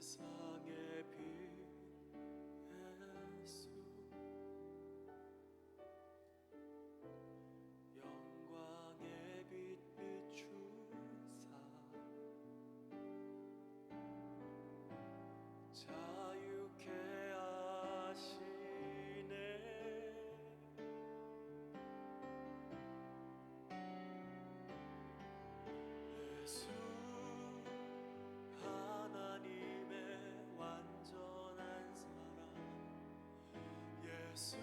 세상의 빛 예수 영광의 빛 비추사 자유케 하시네 예수 하나님의 완전한 사랑 예수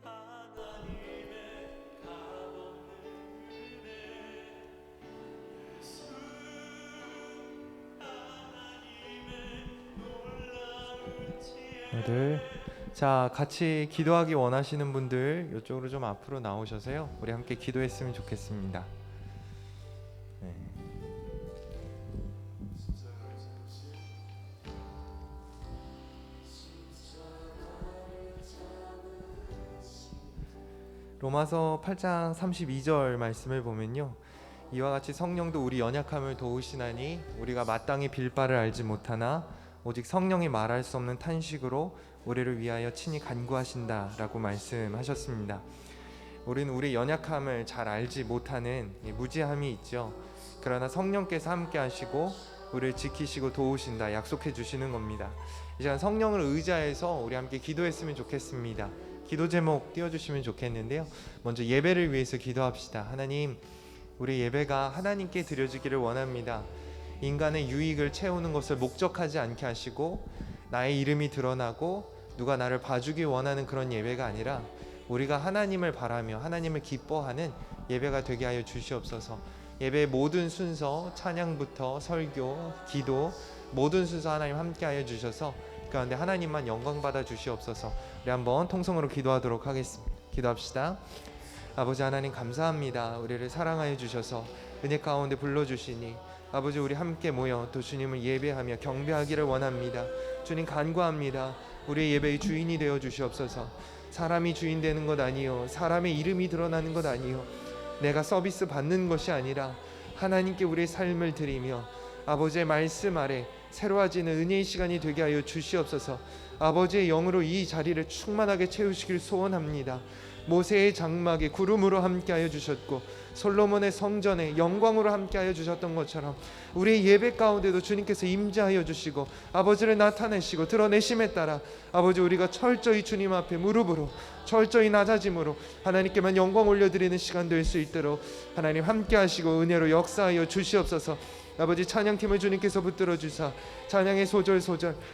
하나님의 값없는 은혜 예수 하나님의 놀라운 지혜 자, 같이 기도하기 원하시는 분들 이쪽으로 좀 앞으로 나오셔서요, 우리 함께 기도했으면 좋겠습니다. 네. 로마서 8장 32절 말씀을 보면요, 이와 같이 성령도 우리 연약함을 도우시나니 우리가 마땅히 빌 바를 알지 못하나 오직 성령이 말할 수 없는 탄식으로 우리를 위하여 친히 간구하신다 라고 말씀하셨습니다. 우리는 우리 연약함을 잘 알지 못하는 무지함이 있죠. 그러나 성령께서 함께 하시고 우리를 지키시고 도우신다 약속해 주시는 겁니다. 이 시간 성령을 의지해서 우리 함께 기도했으면 좋겠습니다. 기도 제목 띄워주시면 좋겠는데요, 먼저 예배를 위해서 기도합시다. 하나님, 우리 예배가 하나님께 드려지기를 원합니다. 인간의 유익을 채우는 것을 목적하지 않게 하시고 나의 이름이 드러나고 누가 나를 봐주기 원하는 그런 예배가 아니라 우리가 하나님을 바라며 하나님을 기뻐하는 예배가 되게 하여 주시옵소서. 예배의 모든 순서, 찬양부터 설교, 기도, 모든 순서 하나님 함께 하여 주셔서 그 가운데 하나님만 영광 받아 주시옵소서. 우리 한번 통성으로 기도하도록 하겠습니다. 기도합시다. 아버지 하나님, 감사합니다. 우리를 사랑하여 주셔서 은혜 가운데 불러주시니 아버지, 우리 함께 모여 또 주님을 예배하며 경배하기를 원합니다. 주님, 간구합니다. 우리의 예배의 주인이 되어 주시옵소서. 사람이 주인 되는 것 아니요, 사람의 이름이 드러나는 것 아니요, 내가 서비스 받는 것이 아니라 하나님께 우리의 삶을 드리며 아버지의 말씀 아래 새로워지는 은혜의 시간이 되게 하여 주시옵소서. 아버지의 영으로 이 자리를 충만하게 채우시길 소원합니다. 모세의 장막에 구름으로 함께하여 주셨고 솔로몬의 성전에 영광으로 함께하여 주셨던 것처럼 우리의 예배 가운데도 주님께서 임재하여 주시고 아버지를 나타내시고 드러내심에 따라 아버지, 우리가 철저히 주님 앞에 무릎으로 철저히 낮아짐으로 하나님께만 영광 올려드리는 시간 될 수 있도록 하나님 함께하시고 은혜로 역사하여 주시옵소서. 아버지, 찬양팀을 주님께서 붙들어 주사 찬양의 소절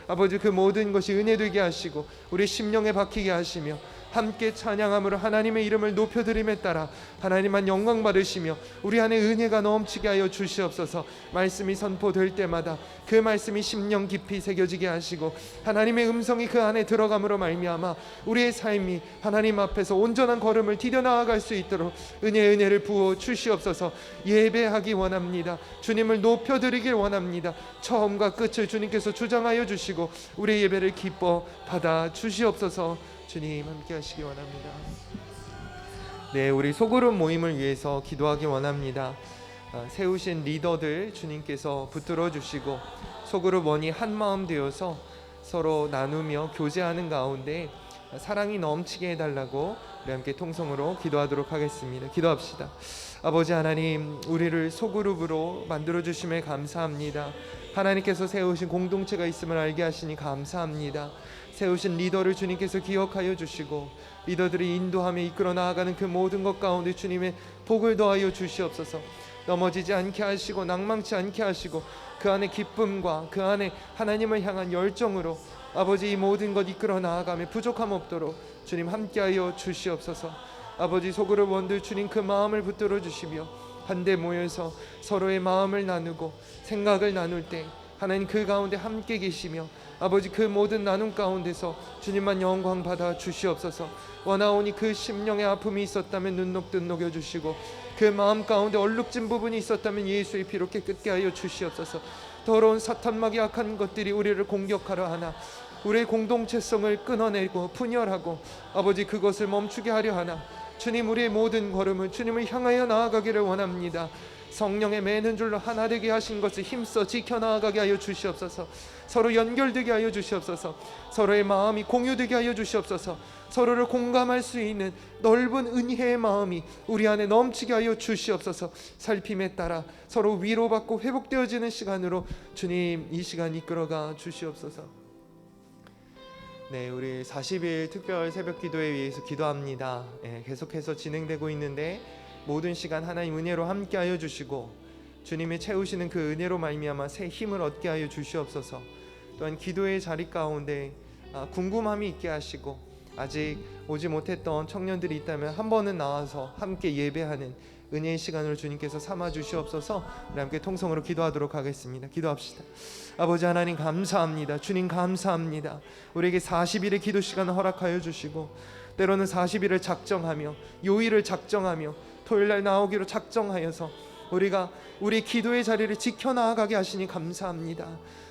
아버지, 그 모든 것이 은혜 되게 하시고 우리 심령에 박히게 하시며 함께 찬양함으로 하나님의 이름을 높여드림에 따라 하나님만 영광 받으시며 우리 안에 은혜가 넘치게 하여 주시옵소서. 말씀이 선포될 때마다 그 말씀이 심령 깊이 새겨지게 하시고 하나님의 음성이 그 안에 들어감으로 말미암아 우리의 삶이 하나님 앞에서 온전한 걸음을 디뎌 나아갈 수 있도록 은혜를 부어 주시옵소서. 예배하기 원합니다. 주님을 높여드리길 원합니다. 처음과 끝을 주님께서 주장하여 주시고 우리의 예배를 기뻐 받아 주시옵소서. 주님, 함께 하시기 원합니다. 네, 우리 소그룹 모임을 위해서 기도하기 원합니다. 세우신 리더들 주님께서 붙들어 주시고 소그룹 원이 한 마음 되어서 서로 나누며 교제하는 가운데 사랑이 넘치게 해달라고 우리 함께 통성으로 기도하도록 하겠습니다. 기도합시다. 아버지 하나님, 우리를 소그룹으로 만들어 주심에 감사합니다. 하나님께서 세우신 공동체가 있음을 알게 하시니 감사합니다. 세우신 리더를 주님께서 기억하여 주시고 리더들이 인도하며 이끌어 나아가는 그 모든 것 가운데 주님의 복을 더하여 주시옵소서. 넘어지지 않게 하시고 낭망치 않게 하시고 그 안에 기쁨과 그 안에 하나님을 향한 열정으로 아버지, 이 모든 것 이끌어 나아가며 부족함 없도록 주님 함께하여 주시옵소서. 아버지, 소그룹 원들 주님 그 마음을 붙들어 주시며 한데 모여서 서로의 마음을 나누고 생각을 나눌 때 하나님 그 가운데 함께 계시며 아버지, 그 모든 나눔 가운데서 주님만 영광 받아 주시옵소서. 원하오니 그 심령의 아픔이 있었다면 눈 녹듯 녹여주시고 그 마음 가운데 얼룩진 부분이 있었다면 예수의 피로 깨끗게 하여 주시옵소서. 더러운 사탄막이 악한 것들이 우리를 공격하려 하나 우리의 공동체성을 끊어내고 분열하고 아버지, 그것을 멈추게 하려 하나 주님, 우리의 모든 걸음은 주님을 향하여 나아가기를 원합니다. 성령의 매는 줄로 하나 되게 하신 것을 힘써 지켜나가게 하여 주시옵소서. 서로 연결되게 하여 주시옵소서. 서로의 마음이 공유되게 하여 주시옵소서. 서로를 공감할 수 있는 넓은 은혜의 마음이 우리 안에 넘치게 하여 주시옵소서. 살핌에 따라 서로 위로받고 회복되어지는 시간으로 주님 이 시간 이끌어가 주시옵소서. 네, 우리 40일 특별 새벽 기도에 위해서 기도합니다. 계속해서 진행되고 있는데 모든 시간 하나님 은혜로 함께하여 주시고 주님이 채우시는 그 은혜로 말미암아 새 힘을 얻게 하여 주시옵소서. 또한 기도의 자리 가운데 궁금함이 있게 하시고 아직 오지 못했던 청년들이 있다면 한 번은 나와서 함께 예배하는 은혜의 시간을 주님께서 삼아 주시옵소서. 우리 함께 통성으로 기도하도록 하겠습니다. 기도합시다. 아버지 하나님 감사합니다. 주님 감사합니다. 우리에게 40일의 기도 시간을 허락하여 주시고 때로는 40일을 작정하며 요일을 작정하며 토요일날 나오기로 작정하여서 우리가 우리 기도의 자리를 지켜나가게 하시니 감사합니다.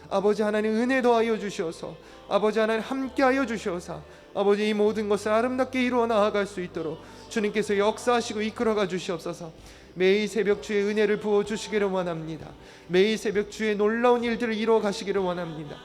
아버지 하나님 은혜 더하여 주시어서 아버지 하나님 함께하여 주시어서 아버지 이 모든 것을 아름답게 이루어 나아갈 수 있도록 주님께서 역사하시고 이끌어가 주시옵소서. 매일 새벽 주의 은혜를 부어주시기를 원합니다. 매일 새벽 주의 놀라운 일들을 이루어 가시기를 원합니다.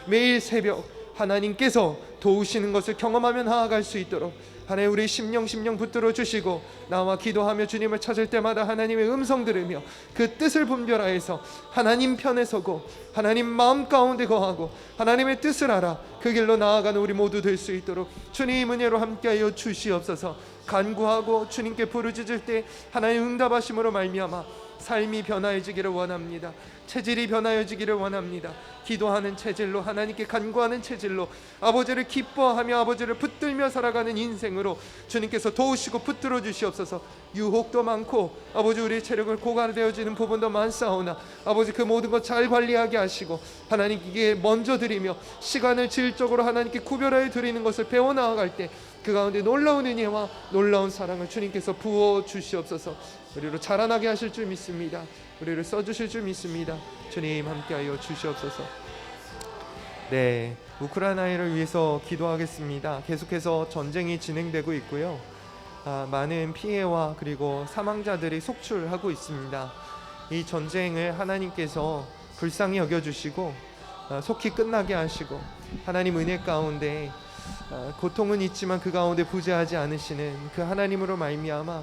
매일 새벽 하나님께서 도우시는 것을 경험하며 나아갈 수 있도록 하나님 우리 심령 붙들어 주시고 나와 기도하며 주님을 찾을 때마다 하나님의 음성 들으며 그 뜻을 분별하여서 하나님 편에 서고 하나님 마음 가운데 거하고 하나님의 뜻을 알아 그 길로 나아가는 우리 모두 될 수 있도록 주님 은혜로 함께하여 주시옵소서. 간구하고 주님께 부르짖을 때 하나님 응답하심으로 말미암아 삶이 변화해지기를 원합니다. 체질이 변화해지기를 원합니다. 기도하는 체질로 하나님께 간구하는 체질로 아버지를 기뻐하며 아버지를 붙들며 살아가는 인생으로 주님께서 도우시고 붙들어 주시옵소서. 유혹도 많고 아버지 우리의 체력을 고갈되어지는 부분도 많사오나 아버지 그 모든 것 잘 관리하게 하시고 하나님께 먼저 드리며 시간을 질적으로 하나님께 구별하여 드리는 것을 배워나아갈 때 그 가운데 놀라운 은혜와 놀라운 사랑을 주님께서 부어 주시옵소서. 우리로 자라나게 하실 줄 믿습니다. 우리를 써주실 줄 믿습니다. 주님 함께하여 주시옵소서. 네, 우크라이나를 위해서 기도하겠습니다. 계속해서 전쟁이 진행되고 있고요. 많은 피해와 그리고 사망자들이 속출하고 있습니다. 이 전쟁을 하나님께서 불쌍히 여겨주시고 속히 끝나게 하시고 하나님 은혜 가운데 고통은 있지만 그 가운데 부재하지 않으시는 그 하나님으로 말미암아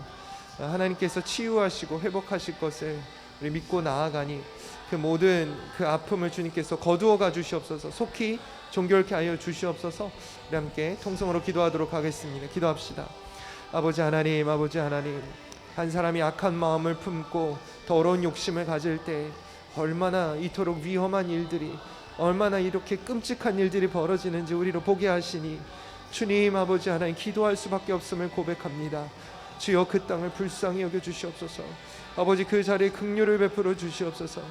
하나님께서 치유하시고 회복하실 것을 우리 믿고 나아가니 그 모든 그 아픔을 주님께서 거두어 가 주시옵소서. 속히 종결케 하여 주시옵소서. 우리 함께 통성으로 기도하도록 하겠습니다. 기도합시다. 아버지 하나님, 아버지 하나님, 한 사람이 악한 마음을 품고 더러운 욕심을 가질 때 얼마나 이토록 위험한 일들이 얼마나 이렇게 끔찍한 일들이 벌어지는지 우리로 보게 하시니 주님 아버지 하나님 기도할 수밖에 없음을 고백합니다. 주여 그 땅을 불쌍히 여겨 주시옵소서. 아버지 그 자리에 긍휼을 베풀어 주시옵소서.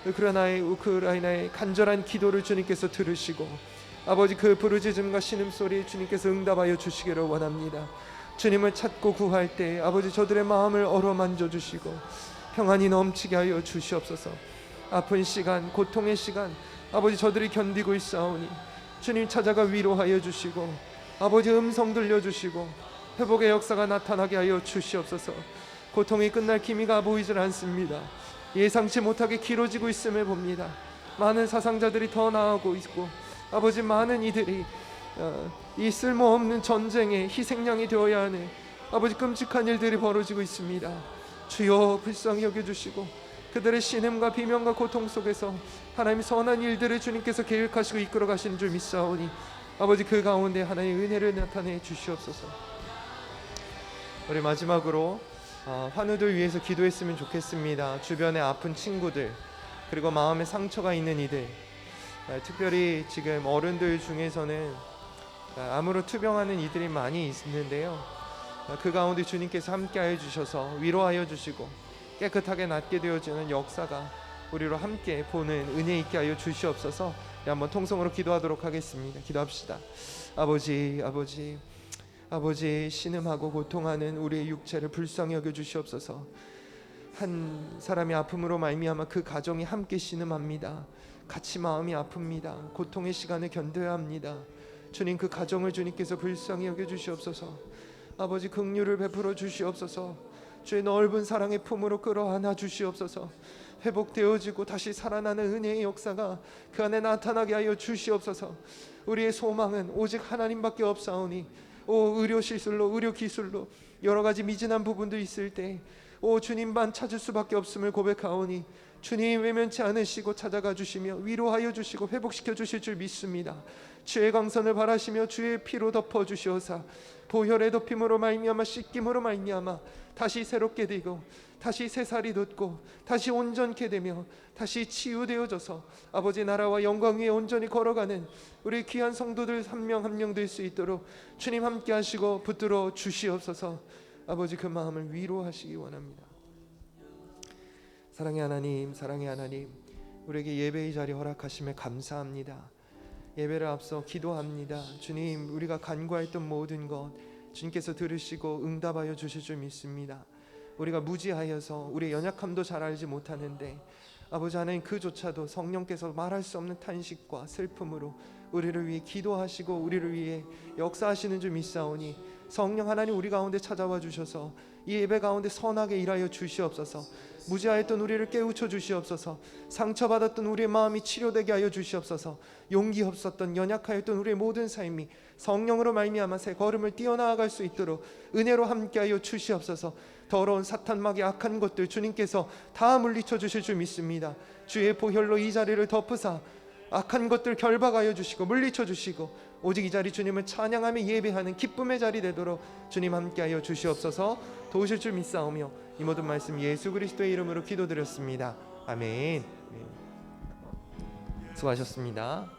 우크라이나의 간절한 기도를 주님께서 들으시고 아버지 그 부르짖음과 신음소리에 주님께서 응답하여 주시기를 원합니다. 주님을 찾고 구할 때 아버지 저들의 마음을 어루만져 주시고 평안이 넘치게 하여 주시옵소서. 아픈 시간, 고통의 시간 아버지 저들이 견디고 있사오니 주님 찾아가 위로하여 주시고 아버지 음성 들려주시고 회복의 역사가 나타나게 하여 주시옵소서. 고통이 끝날 기미가 보이질 않습니다. 예상치 못하게 길어지고 있음을 봅니다. 많은 사상자들이 더 나아오고 있고 아버지 많은 이들이 이 쓸모없는 전쟁에 희생양이 되어야 하는 아버지 끔찍한 일들이 벌어지고 있습니다. 주여 불쌍히 여겨주시고 그들의 신음과 비명과 고통 속에서 하나님 선한 일들을 주님께서 계획하시고 이끌어 가시는 줄 믿사오니 아버지 그 가운데 하나님의 은혜를 나타내 주시옵소서. 우리 마지막으로 환우들 위해서 기도했으면 좋겠습니다. 주변에 아픈 친구들 그리고 마음에 상처가 있는 이들, 특별히 지금 어른들 중에서는 암으로 투병하는 이들이 많이 있는데요. 그 가운데 주님께서 함께하여 주셔서 위로하여 주시고 깨끗하게 낫게 되어지는 역사가 우리로 함께 보는 은혜 있게 하여 주시옵소서. 한번 통성으로 기도하도록 하겠습니다. 기도합시다. 아버지 신음하고 고통하는 우리의 육체를 불쌍히 여겨 주시옵소서. 한 사람이 아픔으로 말미암아 그 가정이 함께 신음합니다. 같이 마음이 아픕니다. 고통의 시간을 견뎌야 합니다. 주님 그 가정을 주님께서 불쌍히 여겨 주시옵소서. 아버지 긍휼을 베풀어 주시옵소서. 주의 넓은 사랑의 품으로 끌어안아 주시옵소서. 회복되어지고 다시 살아나는 은혜의 역사가 그 안에 나타나게 하여 주시옵소서. 우리의 소망은 오직 하나님밖에 없사오니 의료 시술로 의료 기술로 여러 가지 미진한 부분도 있을 때 주님만 찾을 수밖에 없음을 고백하오니 주님 외면치 않으시고 찾아가 주시며 위로하여 주시고 회복시켜 주실 줄 믿습니다. 주의 강선을 바라시며 주의 피로 덮어 주시오사 보혈의 덮임으로 말미암아 씻김으로 말미암아 다시 새롭게 되고 다시 새살이 돋고 다시 온전케 되며 다시 치유되어져서 아버지 나라와 영광 위에 온전히 걸어가는 우리 귀한 성도들 한 명 한 명 될 수 있도록 주님 함께 하시고 붙들어 주시옵소서. 아버지 그 마음을 위로하시기 원합니다. 사랑의 하나님, 사랑의 하나님, 우리에게 예배의 자리 허락하심에 감사합니다. 예배를 앞서 기도합니다. 주님, 우리가 간구했던 모든 것 주님께서 들으시고 응답하여 주실 줄 믿습니다. 우리가 무지하여서 우리의 연약함도 잘 알지 못하는데 아버지 하나님 그조차도 성령께서 말할 수 없는 탄식과 슬픔으로 우리를 위해 기도하시고 우리를 위해 역사하시는 줄 믿사오니 성령 하나님 우리 가운데 찾아와 주셔서 이 예배 가운데 선하게 일하여 주시옵소서. 무지하였던 우리를 깨우쳐 주시옵소서. 상처받았던 우리의 마음이 치료되게 하여 주시옵소서. 용기 없었던 연약하였던 우리의 모든 삶이 성령으로 말미암아 새 걸음을 뛰어나아갈 수 있도록 은혜로 함께하여 주시옵소서. 더러운 사탄막의 악한 것들 주님께서 다 물리쳐 주실 줄 믿습니다. 주의 보혈로 이 자리를 덮으사 악한 것들 결박하여 주시고 물리쳐 주시고 오직 이 자리 주님을 찬양하며 예배하는 기쁨의 자리 되도록 주님 함께하여 주시옵소서. 도우실 줄 믿사오며 이 모든 말씀 예수 그리스도의 이름으로 기도드렸습니다. 아멘. 수고하셨습니다.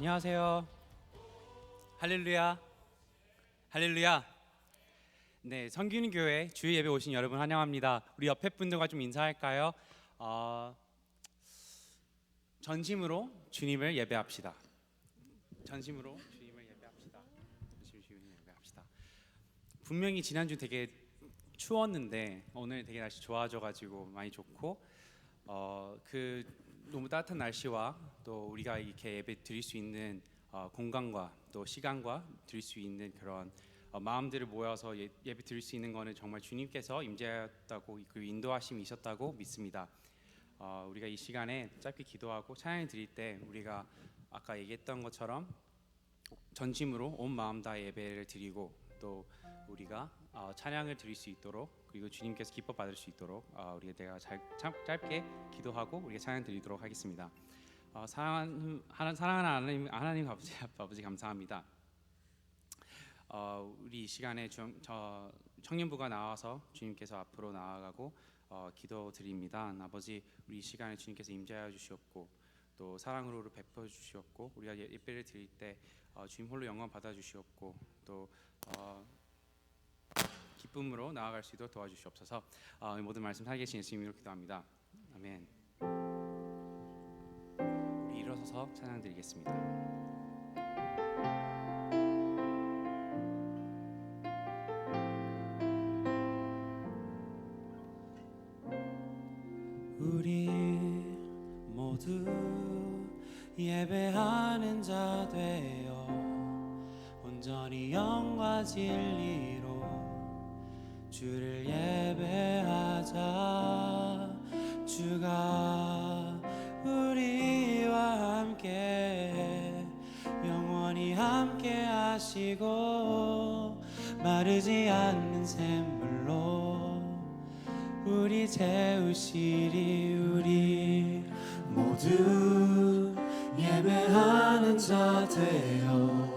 안녕하세요. 할렐루야. 할렐루야. 네, 성균교회 주일 예배 오신 여러분 환영합니다. 우리 옆에 분들과 좀 인사할까요? 전심으로 주님을 예배합시다. 전심으로 주님을 예배합시다. 전심으로 주님을 예배합시다. 분명히 지난주 되게 추웠는데 오늘 되게 날씨 좋아져가지고 많이 좋고 그 너무 따뜻한 날씨와 또 우리가 이렇게 예배 드릴 수 있는 공간과 또 시간과 드릴 수 있는 그런 마음들을 모여서 예배 드릴 수 있는 것은 정말 주님께서 임재하였다고 그 인도하심이 있었다고 믿습니다. 우리가 이 시간에 짧게 기도하고 찬양 드릴 때 우리가 아까 얘기했던 것처럼 전심으로 온 마음 다 예배를 드리고 또 우리가 찬양을 드릴 수 있도록 그리고 주님께서 기뻐 받을 수 있도록 우리가 짧게 기도하고 우리가 찬양 드리도록 하겠습니다. 사랑하는 하나님 아버지 감사합니다. 우리 이 시간에 청년부가 나와서 주님께서 앞으로 나아가고 기도드립니다. 아버지, 우리 이 시간에 주님께서 임재하여 주시옵고 또 사랑으로 베풀어 주시옵고 우리가 예배를 드릴 때 주님 홀로 영광 받아 주시옵고 또 기쁨으로 나아갈 수 있도록 도와주시옵소서. 이 모든 말씀 살아계신 예수님 이름으로 기도합니다. 아멘. 우리 일어서서 찬양 드리겠습니다. 우리 모두 예배하는 자 되어 온전히 영과 진리로 주를 예배하자. 주가 우리와 함께 영원히 함께 하시고 마르지 않는 샘물로 우리 채우시리. 우리 모두 예배하는 자 되어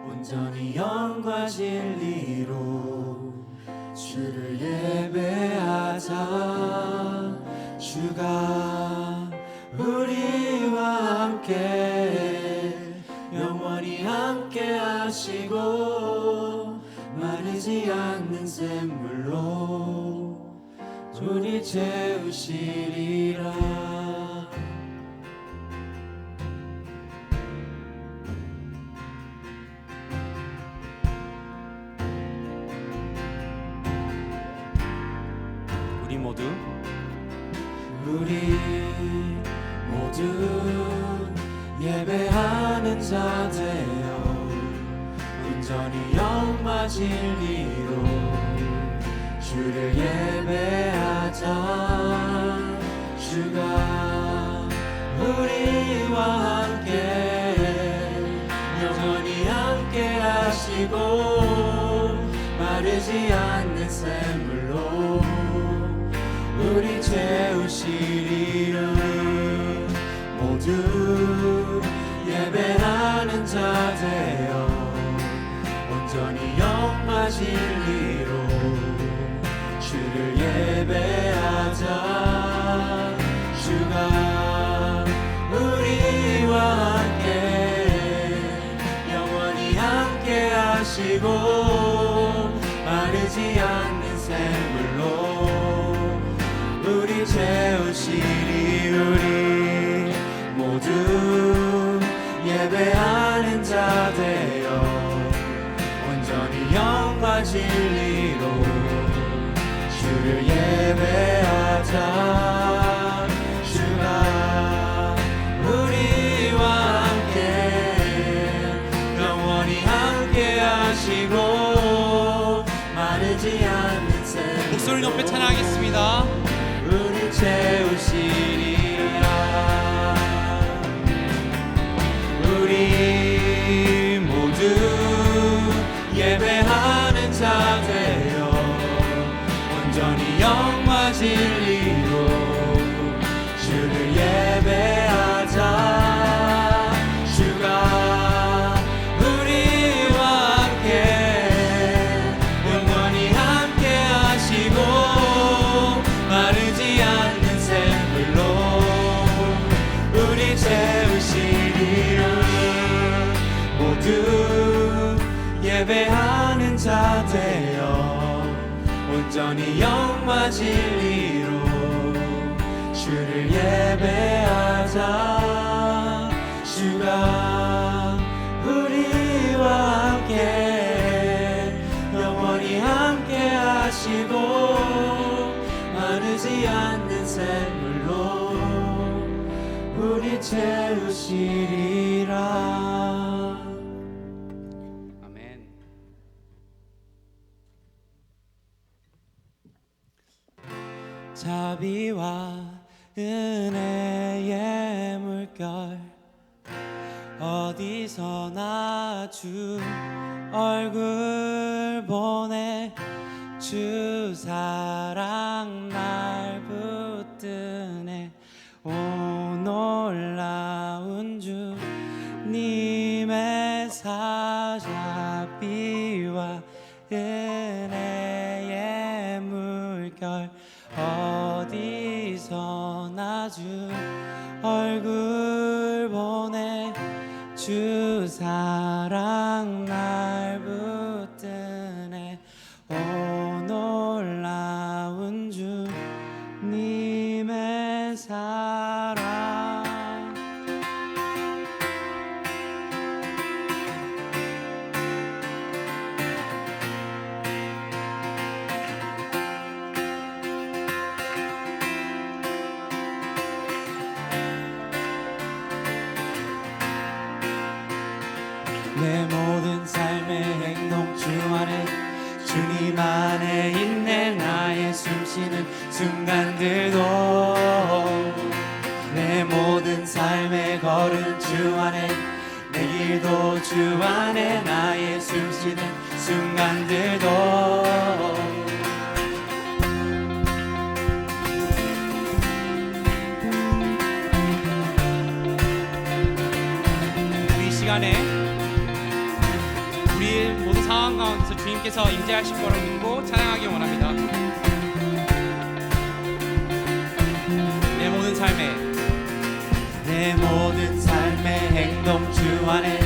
온전히 영과 진리로 주를 예배하자. 주가 우리와 함께 영원히 함께 하시고 마르지 않는 샘물로 우리 채우시리라. 우리 모두 예배하는 자 되어 온전히 영과 진리로 주를 예배하자. 주가 우리와 함께 영원히 함께 하시고 마르지 않는 샘물로 우리 채우시리라. 모두 예배하는 자 되어 온전히 영과 진리로 주를 예배하자. 주가 우리와 함께 영원히 함께 하시고 마르지 않는 샘물로 우리 채우시리. 우리 모두 예배하는 자 되어 온전히 영과 진리로 주를 예배하자. 주가 우리와 함께 영원히 함께 하시고 마르지 않는 샘 목소리 높여 찬양하겠습니다. 우리 채우시리라. 우리 모두 예배하는 자 되어 온전히 영과 진리로 주를 예배하자. 주가 우리와 함께 영원히 함께 하시고 마르지 않는 샘물로 우리 채우시리라. 온전히 영과 진리로 주를 예배하자. 주가 우리와 함께 영원히 함께 하시고 마르지 않는 샘물로 우리 채우시리라. 아멘. 자비와 은혜의 물결 어디서나 주 얼굴 보내. 주 사랑 날 붙드네. 오 놀라운 주님의 사자비와 은혜의 물결 어디서나 주 얼굴 보내. 주 사랑 날 붙드네. 오 놀라운 주님의 사랑. 내 모든 삶의 행동 주 안에 주님 안에 있네. 나의 숨쉬는 순간들도 내 모든 삶의 걸음 주 안에 내 길도 주 안에 나의 숨쉬는 순간들도 이 시간에 우리의 모든 상황 가운데서 주님께서 임재하실 거라고 믿고 찬양하기 원합니다. 내 모든 삶의 행동 주 안에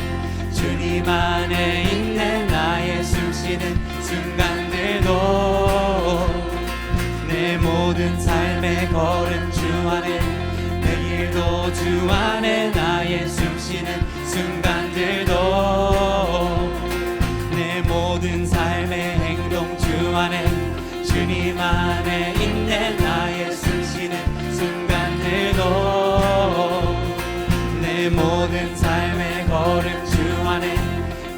주님 안에 있네. 나의 숨쉬는 순간들도 내 모든 삶의 걸음 주 안에 내 길도 주 안에 나의 숨쉬는 순간들도 내 모든 삶의 행동 주 안에 주님 안에 있네. 나의 숨쉬는 순간들도 내 모든 삶의 걸음 주 안에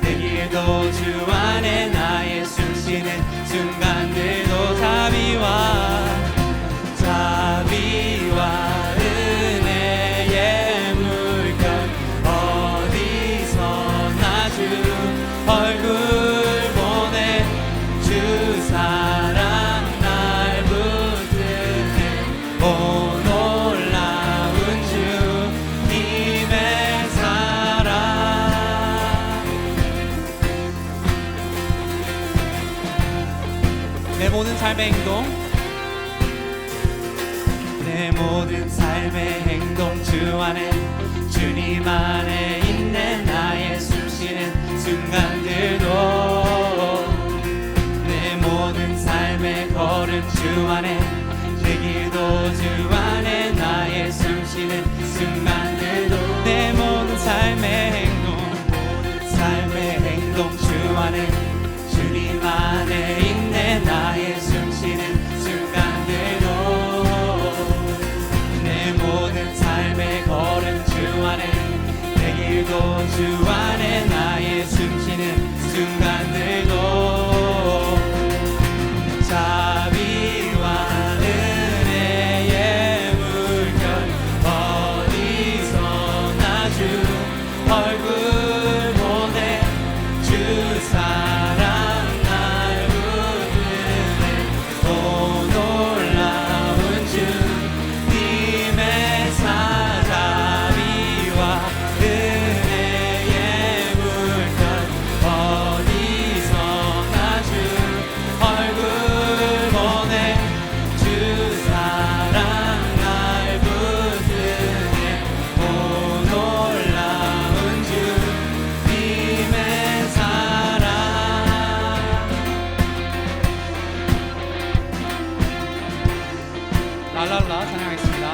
내 길도 주 안에 나의 숨쉬는 순간들도 자비와 은혜의 물결 어디서나 주 얼굴 보내. 주 사랑 날 붙드네. 오 놀라운 주님의 사랑. 내 모든 삶의 행동 내 모든 삶의 행동 주 안에 주님 안에 있네. 나의 숨쉬는 순간들도 내 모든 삶의 걸음 주 안에 내 길도 주 안에 나의 숨쉬는 순간들도 내 모든 삶의 행동 주 안에 주님 안에 있네. 나의 숨쉬는 순간들도 내 모든 삶의 걸음 주 안에 내 길도 주 안에 나의 숨쉬는 순간들도 자비와 은혜의 물결 어디서나 주 얼굴 보내. 주 사랑 날 붙드네. 오 놀라운 주님의 사자비와 은혜의 물결 어디서나 랄랄라 찬양하겠습니다.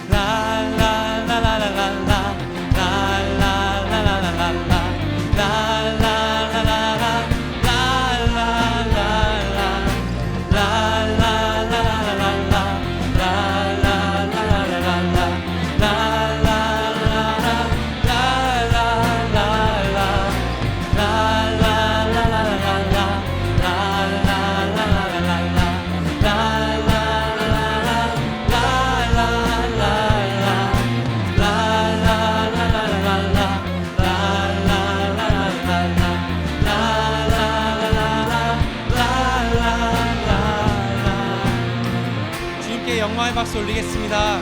랄랄랄랄랄라 랄랄랄랄랄라 주님께 영광의 박수 올리겠습니다.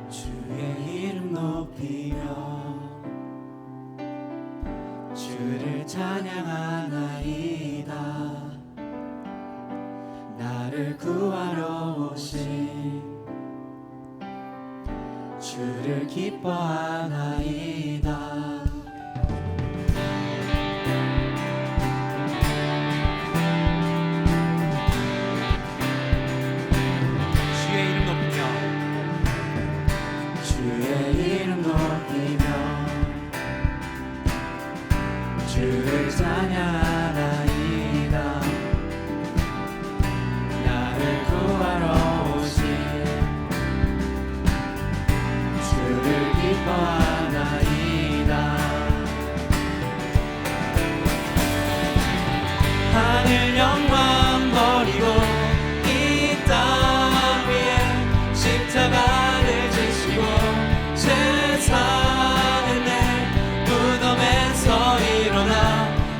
주의 이름 높이며 주를 찬양하나이다. 나를 구하러 오신 주를 기뻐하나이다. 주의 이름 높이며 주의 이름 높이며 주를 찬양하나이다. 나를 구하러 오신 주를 기뻐하나이다. 하늘 영광 버리고 이 땅 위에 십자가를 지시고 세상을 내 무덤에서 일어나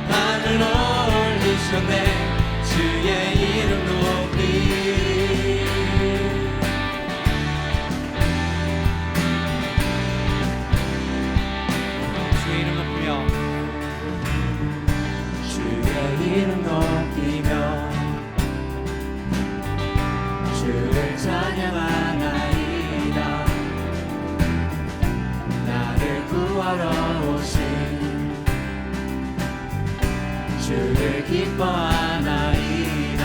하늘로 올리셨네. 주의 이름 높이 주의 이름 높이며 주의 이름 높이며 주를 찬양하나이다. 나를 구하러 오신 주를 기뻐하나이다.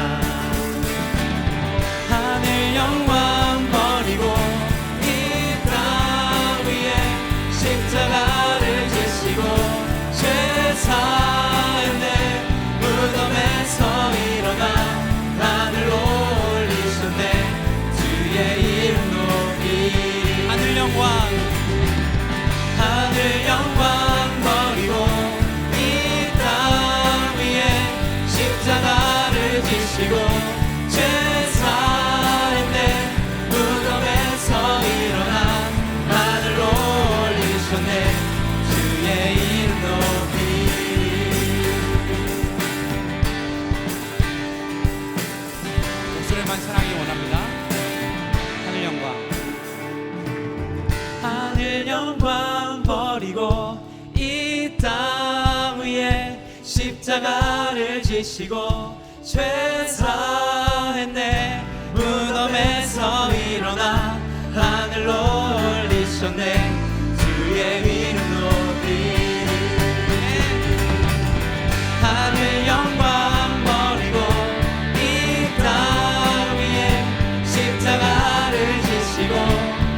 하늘 영광 버리고 이 땅 위에 십자가를 지시고 죄사의 내 무덤에서 일어나 하늘로 올리셨네. 주의 이름 높이 하늘 영광 버리고 이 땅 위에 십자가를 지시고 죄사의 내 무덤에서 일어나 하늘로 올리셨네. 주의 이름 높이 목소리만 사랑하기 원합니다. 하늘 영광 하늘 영광 버리고 이 땅 위에 십자가를 지시고 죄사의 내 무덤에서 일어나 하늘로 올리셨네. 주의 이름 높이 하늘 영광 버리고 이 땅 위에 십자가를 지시고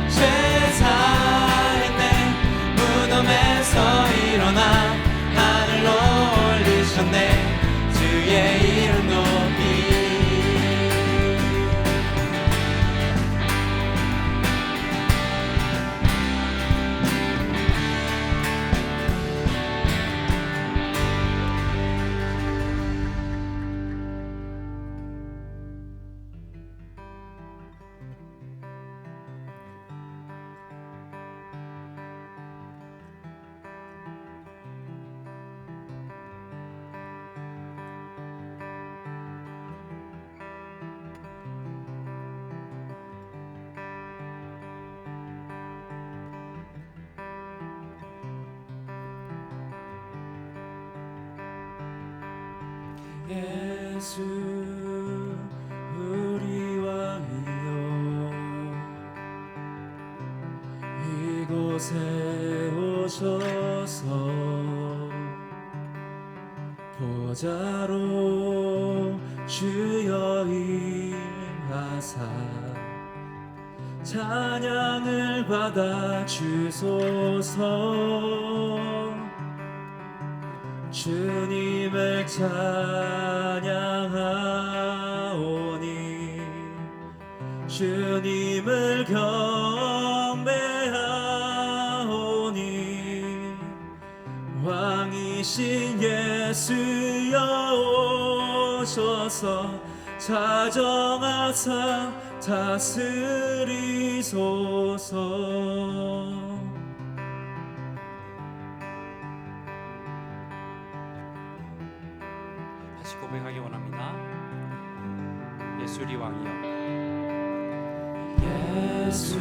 죄사의 내 무덤에서 일어나 하늘로 올리셨네. 주의 이름 높이 예수 우리 왕이여 이곳에 오셔서 보좌로 주여 임하사 찬양을 받아 주소서. 주님을 찬양하오니 주님을 경배하오니 왕이신 예수여 오셔서 자정하사 다스리소서. 다시 고백하기 원합니다. 예수 우리 왕이여 예수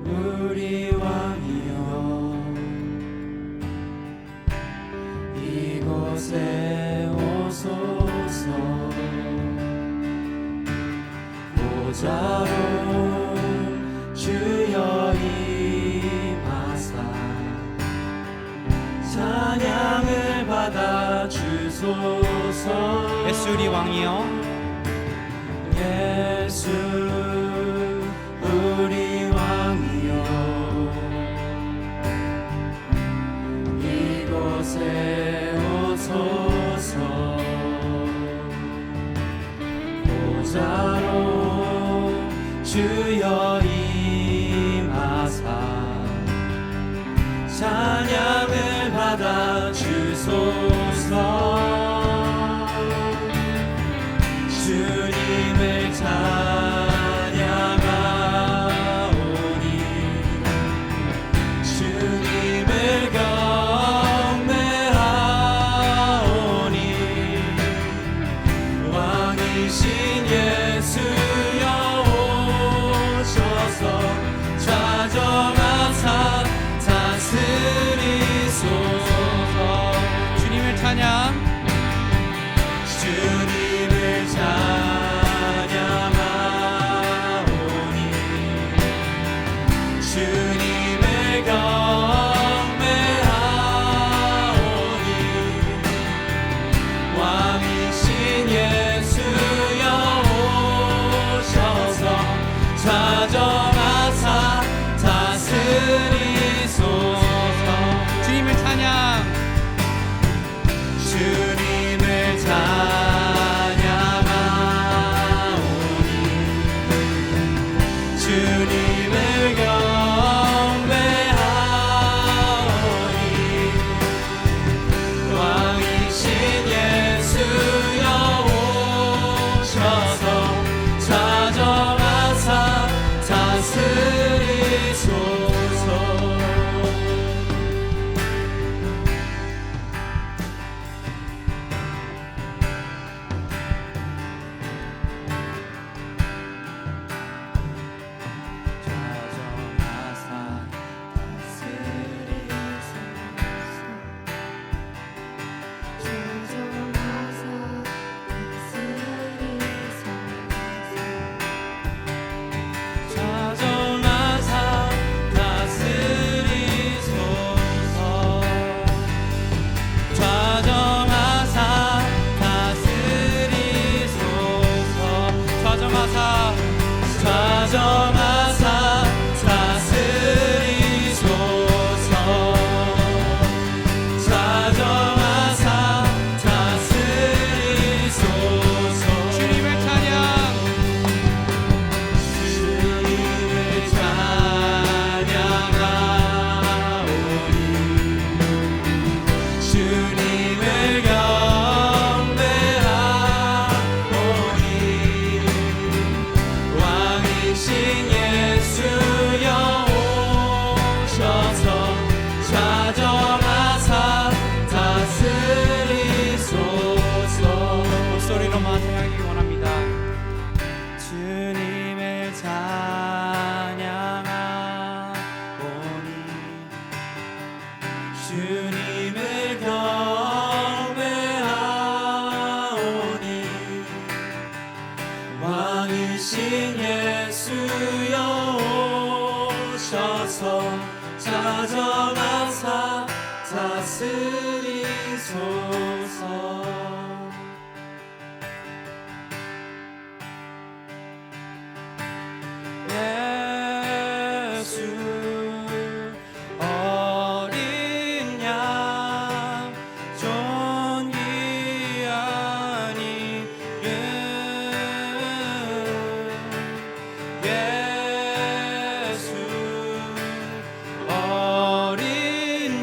우리 왕이여 이곳에 오소서. 보좌로 주여 임하사 찬양을 받아 주소서. 예수 우리 왕이여 예수 우리 왕이여 이곳에 오소서. 보좌로 주여 임하사 찬양을 받아 주소서. 주님을 찬양하오니 주님을 경배하오니 왕이신 예수여 오셔서 좌정하사 다스리소서. 주님을 찬양 주님을 찬양하오니 주님을 경배하오니 왕이신 예수여 오셔서 좌정하사 다스리소서. 주님을 찬양 주님을 찬양하오니 주님을 경배하오니 왕이신 예수여 오셔서 자정하사 다스리소서. 자정하사 다스리소서. 자정하사 다스리소서. 자정하사 자정하사 다스리소서. 자정하사 다스리소서. 주님을 찬양 주님을 찬양하오니 주님을 경배하오니 왕이신 왕이신 예수여 오셔서 찾아가사 다스리소서. 예수 어린 양 존귀한 이름 예수 어린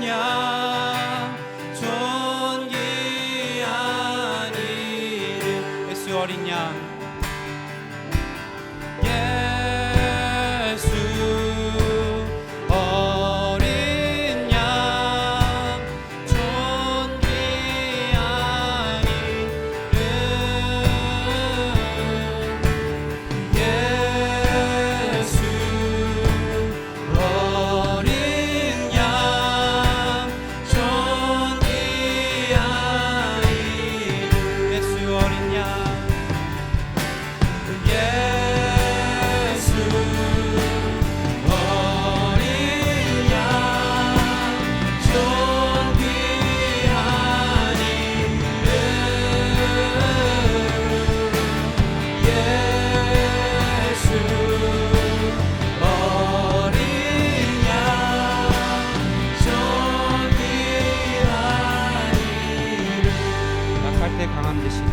양 존귀한 이름 예수 어린 양 예수 어린 양 존귀한 이름 예수 어린 양 존귀한 이름 예수 어린 양 예수 어린 양 존귀한 이름 예수 어린 양 존귀한 이름 약할 때 강함 되시네.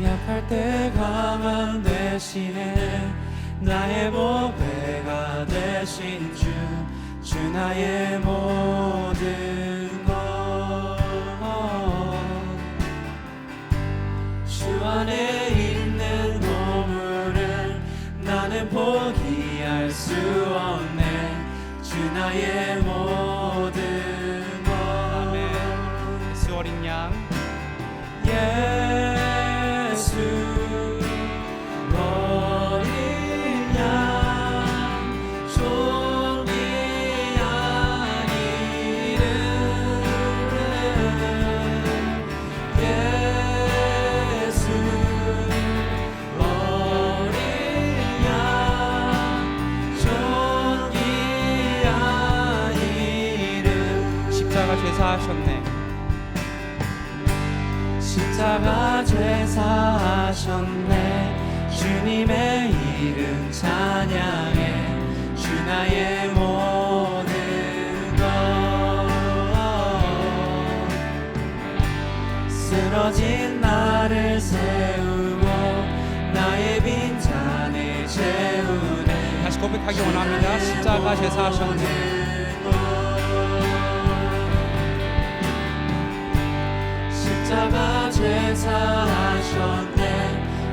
약할 때 강함 대신에 나의 보배가 되신 주 나의 모든 것 주 안에 있는 보물을 나는 포기할 수 없네. 주 나의 모든 것 아멘. 예수 어린 양 예수 어린 양 존귀한 이름 예수 어린 양 존귀한 이름 십자가 죄사하셨네. 십자가 죄사하셨네. 주님의 이름 찬양해. 주 나의 모든 것 쓰러진 나를 세우고 나의 빈잔을 채우네. 다시 고백하기 원합니다. 십자가 죄사하셨네. 십자가 죄사하셨네.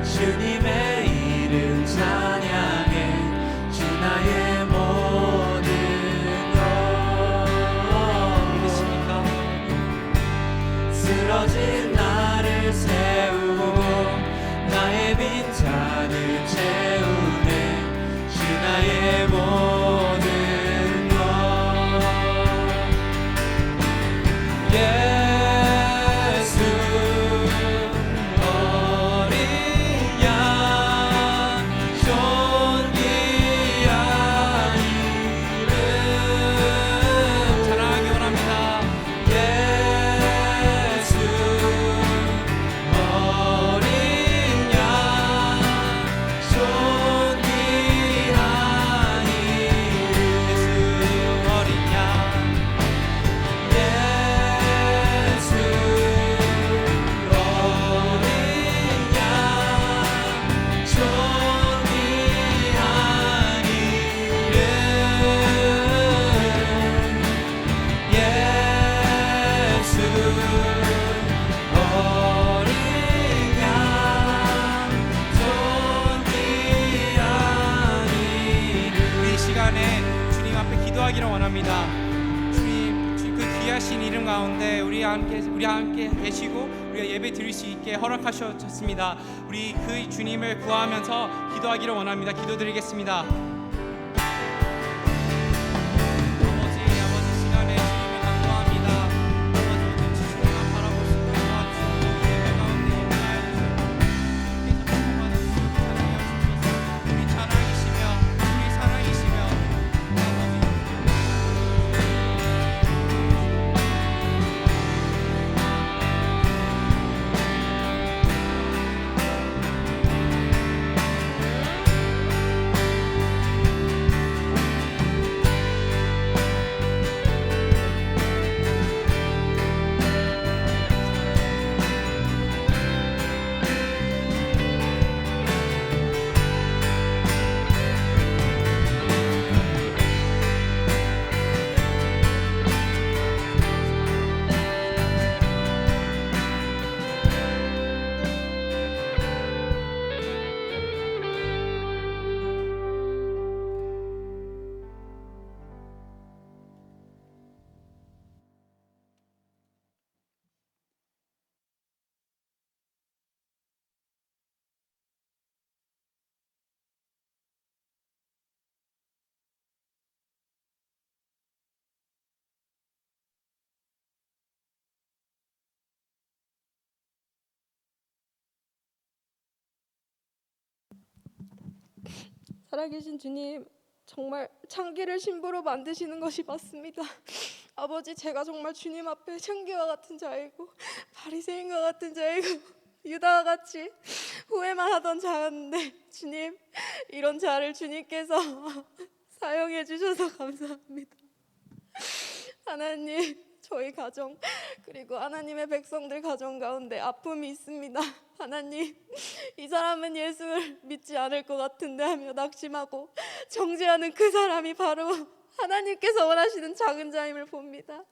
주님의 이름 찬양해. 주 나의 모든 것 믿으십니까? 쓰러진 나를 세우고 나의 빈잔을 채우네. 주 나의 모든 것 예수 어린 양 존귀한 이름 찬양하기 원합니다. 예수 어린 양 존귀한 이름 예수 어린 양 예수 어린 양 존귀한 이름 예수 어린 양 존귀한 이름 우리 이 시간에 주님 앞에 기도하기를 원합니다. 주님, 그 귀하신 이름 가운데 우리 함께 계시고 우리가 예배 드릴 수 있게 허락하셨습니다. 우리 그 주님을 구하면서 기도하기를 원합니다. 기도드리겠습니다. 아버지 시간에 주님을 간구합니다. 아버지 오늘 주님만 바라볼 수 있도록 도와주시고 예배 가운데 임하여 주시옵소서. 살아계신 주님, 정말 창기를 신부로 만드시는 것이 맞습니다. 아버지, 제가 정말 주님 앞에 창기와 같은 자이고 바리새인과 같은 자이고 유다와 같이 후회만 하던 자였는데, 주님, 이런 자를 주님께서 사용해 주셔서 감사합니다. 하나님, 저희 가정 그리고 하나님의 백성들 가정 가운데 아픔이 있습니다. 하나님, 이 사람은 예수를 믿지 않을 것 같은데 하며 낙심하고 정죄하는 그 사람이 바로 하나님께서 원하시는 작은 자임을 봅니다.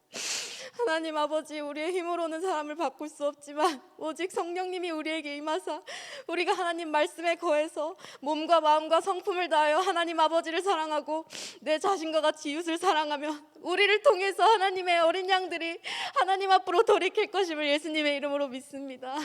하나님 아버지, 우리의 힘으로는 사람을 바꿀 수 없지만 오직 성령님이 우리에게 임하사 우리가 하나님 말씀에 거해서 몸과 마음과 성품을 다하여 하나님 아버지를 사랑하고 내 자신과 같이 이웃을 사랑하면 우리를 통해서 하나님의 어린 양들이 하나님 앞으로 돌이킬 것임을 예수님의 이름으로 믿습니다.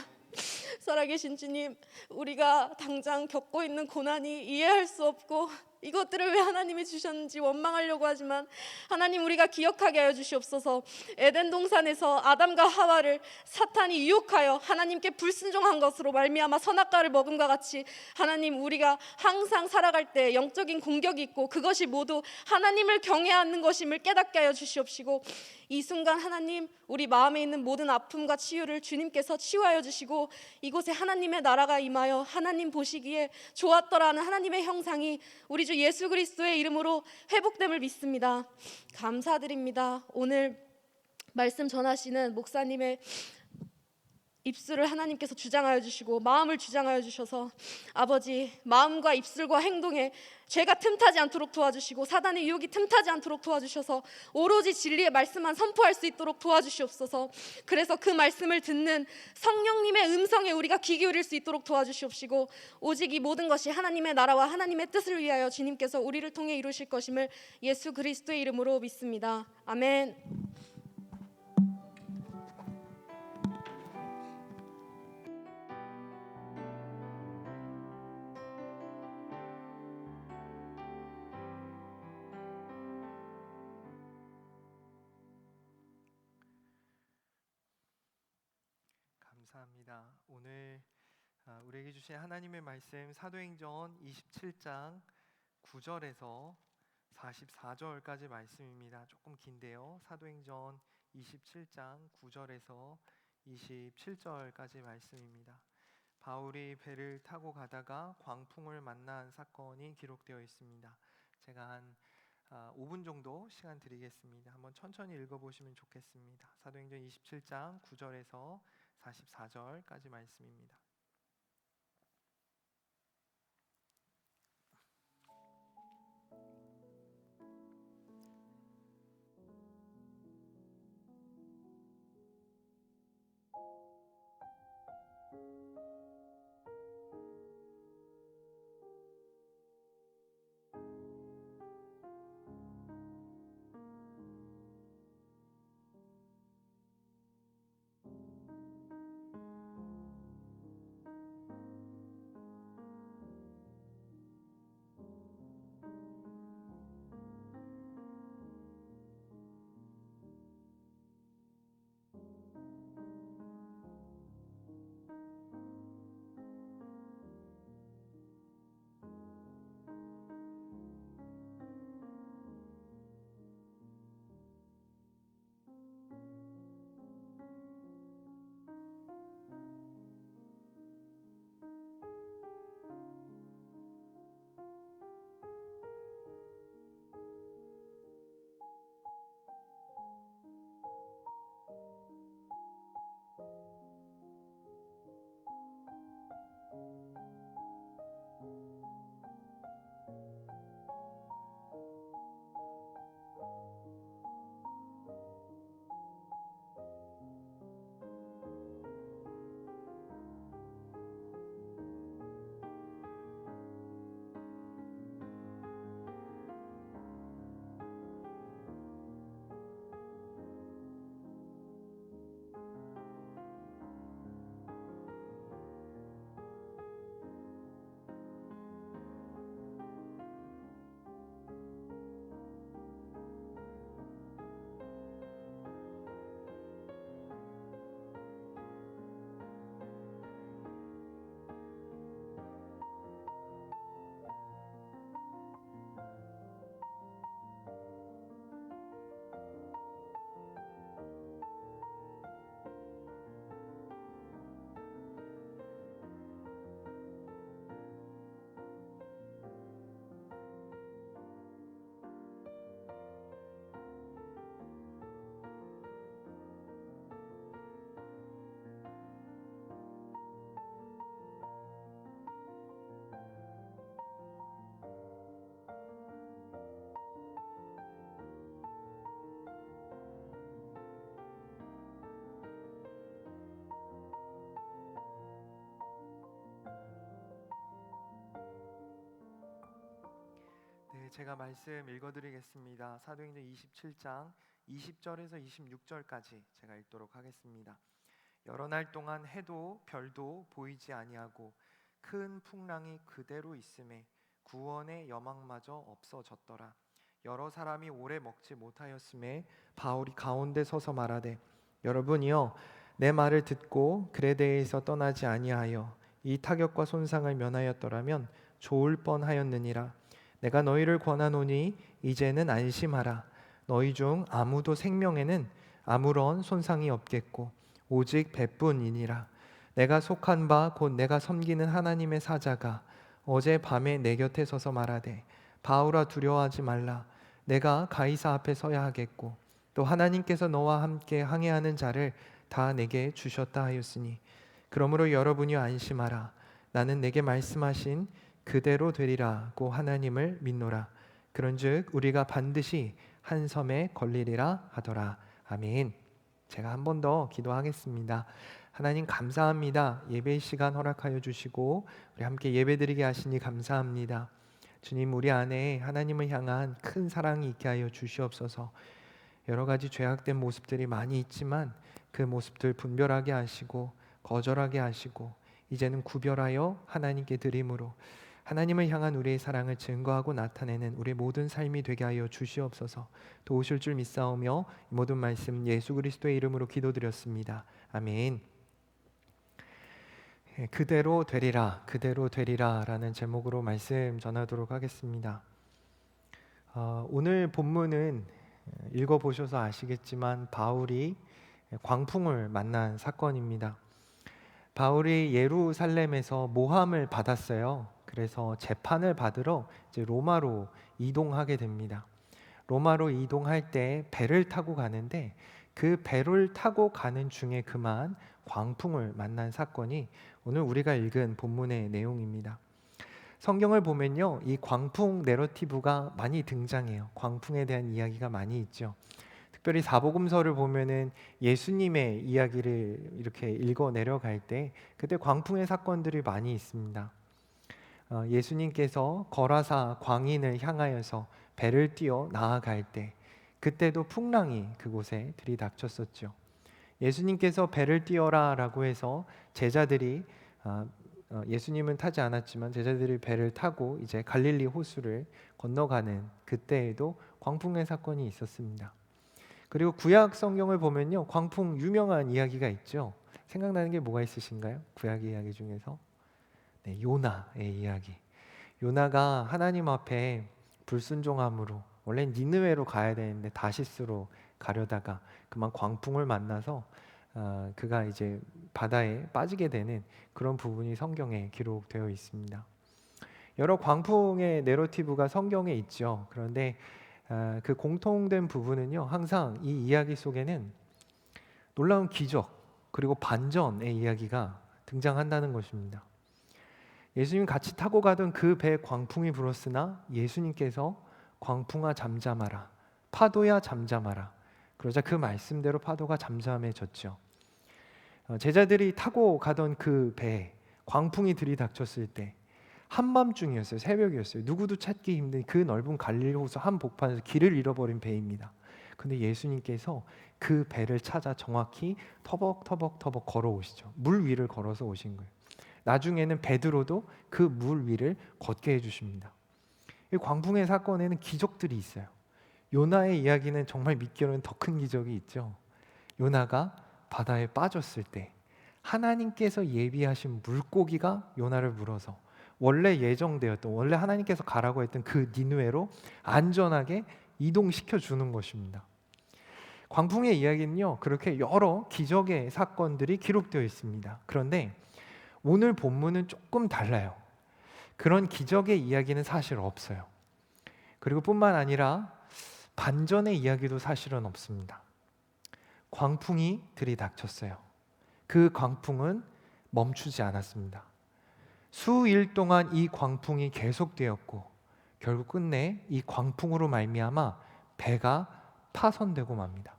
살아계신 주님, 우리가 당장 겪고 있는 고난이 이해할 수 없고 이것들을 왜 하나님이 주셨는지 원망하려고 하지만, 하나님, 우리가 기억하게 하여 주시옵소서. 에덴 동산에서 아담과 하와를 사탄이 유혹하여 하나님께 불순종한 것으로 말미암아 선악과를 먹음과 같이, 하나님, 우리가 항상 살아갈 때 영적인 공격이 있고 그것이 모두 하나님을 경외하는 것임을 깨닫게 하여 주시옵시고, 이 순간 하나님, 우리 마음에 있는 모든 아픔과 치유를 주님께서 치유하여 주시고 이곳에 하나님의 나라가 임하여 하나님 보시기에 좋았더라는 하나님의 형상이 우리 주 예수 그리스도의 이름으로 회복됨을 믿습니다. 감사드립니다. 오늘 말씀 전하시는 목사님의 입술을 하나님께서 주장하여 주시고 마음을 주장하여 주셔서 아버지, 마음과 입술과 행동에 죄가 틈타지 않도록 도와주시고 사단의 유혹이 틈타지 않도록 도와주셔서 오로지 진리의 말씀만 선포할 수 있도록 도와주시옵소서. 그래서 그 말씀을 듣는 성령님의 음성에 우리가 귀 기울일 수 있도록 도와주시옵시고, 오직 이 모든 것이 하나님의 나라와 하나님의 뜻을 위하여 주님께서 우리를 통해 이루실 것임을 예수 그리스도의 이름으로 믿습니다. 아멘. 감사합니다. 오늘 우리에게 주신 하나님의 말씀, 사도행전 27장 9절에서 44절까지 말씀입니다. 조금 긴데요. 사도행전 27장 9절에서 27절까지 말씀입니다. 바울이 배를 타고 가다가 광풍을 만난 사건이 기록되어 있습니다. 제가 한 5분 정도 시간 드리겠습니다. 한번 천천히 읽어보시면 좋겠습니다. 사도행전 27장 9절에서 44절까지 말씀입니다. 네, 제가 말씀 읽어드리겠습니다. 사도행전 27장 20절에서 26절까지 제가 읽도록 하겠습니다. 여러 날 동안 해도 별도 보이지 아니하고 큰 풍랑이 그대로 있음에 구원의 여망마저 없어졌더라. 여러 사람이 오래 먹지 못하였음에 바울이 가운데 서서 말하되 여러분이여 내 말을 듣고 그레데에서 떠나지 아니하여 이 타격과 손상을 면하였더라면 좋을 뻔하였느니라. 내가 너희를 권하노니 이제는 안심하라. 너희 중 아무도 생명에는 아무런 손상이 없겠고 오직 배뿐이니라. 내가 속한 바 곧 내가 섬기는 하나님의 사자가 어제 밤에 내 곁에 서서 말하되 바울아 두려워하지 말라. 내가 가이사 앞에 서야 하겠고 또 하나님께서 너와 함께 항해하는 자를 다 내게 주셨다 하였으니 그러므로 여러분이 안심하라. 나는 내게 말씀하신 그대로 되리라고 하나님을 믿노라. 그런즉 우리가 반드시 한 섬에 걸리리라 하더라. 아멘. 제가 한 번 더 기도하겠습니다. 하나님 감사합니다. 예배 시간 허락하여 주시고 우리 함께 예배드리게 하시니 감사합니다. 주님, 우리 안에 하나님을 향한 큰 사랑이 있게 하여 주시옵소서. 여러 가지 죄악된 모습들이 많이 있지만 그 모습들 분별하게 하시고 거절하게 하시고 이제는 구별하여 하나님께 드림으로 하나님을 향한 우리의 사랑을 증거하고 나타내는 우리의 모든 삶이 되게 하여 주시옵소서. 도우실 줄 믿사오며 이 모든 말씀 예수 그리스도의 이름으로 기도드렸습니다. 아멘. 그대로 되리라, 그대로 되리라 라는 제목으로 말씀 전하도록 하겠습니다. 오늘 본문은 읽어보셔서 아시겠지만 바울이 광풍을 만난 사건입니다. 바울이 예루살렘에서 모함을 받았어요. 그래서 재판을 받으러 이제 로마로 이동하게 됩니다. 로마로 이동할 때 배를 타고 가는데 그 배를 타고 가는 중에 그만 광풍을 만난 사건이 오늘 우리가 읽은 본문의 내용입니다. 성경을 보면요, 이 광풍 내러티브가 많이 등장해요. 광풍에 대한 이야기가 많이 있죠. 특별히 사복음서를 보면은 예수님의 이야기를 이렇게 읽어 내려갈 때 그때 광풍의 사건들이 많이 있습니다. 예수님께서 거라사 광인을 향하여서 배를 띄어 나아갈 때 그때도 풍랑이 그곳에 들이닥쳤었죠. 예수님께서 배를 띄어라 라고 해서 제자들이 예수님은 타지 않았지만 제자들이 배를 타고 이제 갈릴리 호수를 건너가는 그때에도 광풍의 사건이 있었습니다. 그리고 구약 성경을 보면요, 광풍 유명한 이야기가 있죠. 생각나는 게 뭐가 있으신가요? 구약 이야기 중에서 네, 요나의 이야기. 요나가 하나님 앞에 불순종함으로 원래 니느웨로 가야 되는데 다시스로 가려다가 그만 광풍을 만나서 그가 이제 바다에 빠지게 되는 그런 부분이 성경에 기록되어 있습니다. 여러 광풍의 내러티브가 성경에 있죠. 그런데 그 공통된 부분은요, 항상 이 이야기 속에는 놀라운 기적 그리고 반전의 이야기가 등장한다는 것입니다. 예수님 같이 타고 가던 그 배에 광풍이 불었으나 예수님께서 광풍아 잠잠하라, 파도야 잠잠하라. 그러자 그 말씀대로 파도가 잠잠해졌죠. 제자들이 타고 가던 그 배에 광풍이 들이닥쳤을 때 한밤중이었어요. 새벽이었어요. 누구도 찾기 힘든 그 넓은 갈릴리 호수 한복판에서 길을 잃어버린 배입니다. 근데 예수님께서 그 배를 찾아 정확히 터벅터벅 걸어오시죠. 물 위를 걸어서 오신 거예요. 나중에는 베드로도 그 물 위를 걷게 해주십니다. 이 광풍의 사건에는 기적들이 있어요. 요나의 이야기는 정말 믿기로는 더 큰 기적이 있죠. 요나가 바다에 빠졌을 때 하나님께서 예비하신 물고기가 요나를 물어서 원래 예정되었던, 원래 하나님께서 가라고 했던 그 니느웨로 안전하게 이동시켜 주는 것입니다. 광풍의 이야기는요, 그렇게 여러 기적의 사건들이 기록되어 있습니다. 그런데 오늘 본문은 조금 달라요. 그런 기적의 이야기는 사실 없어요. 그리고 뿐만 아니라 반전의 이야기도 사실은 없습니다. 광풍이 들이닥쳤어요. 그 광풍은 멈추지 않았습니다. 수일 동안 이 광풍이 계속되었고 결국 끝내 이 광풍으로 말미암아 배가 파손되고 맙니다.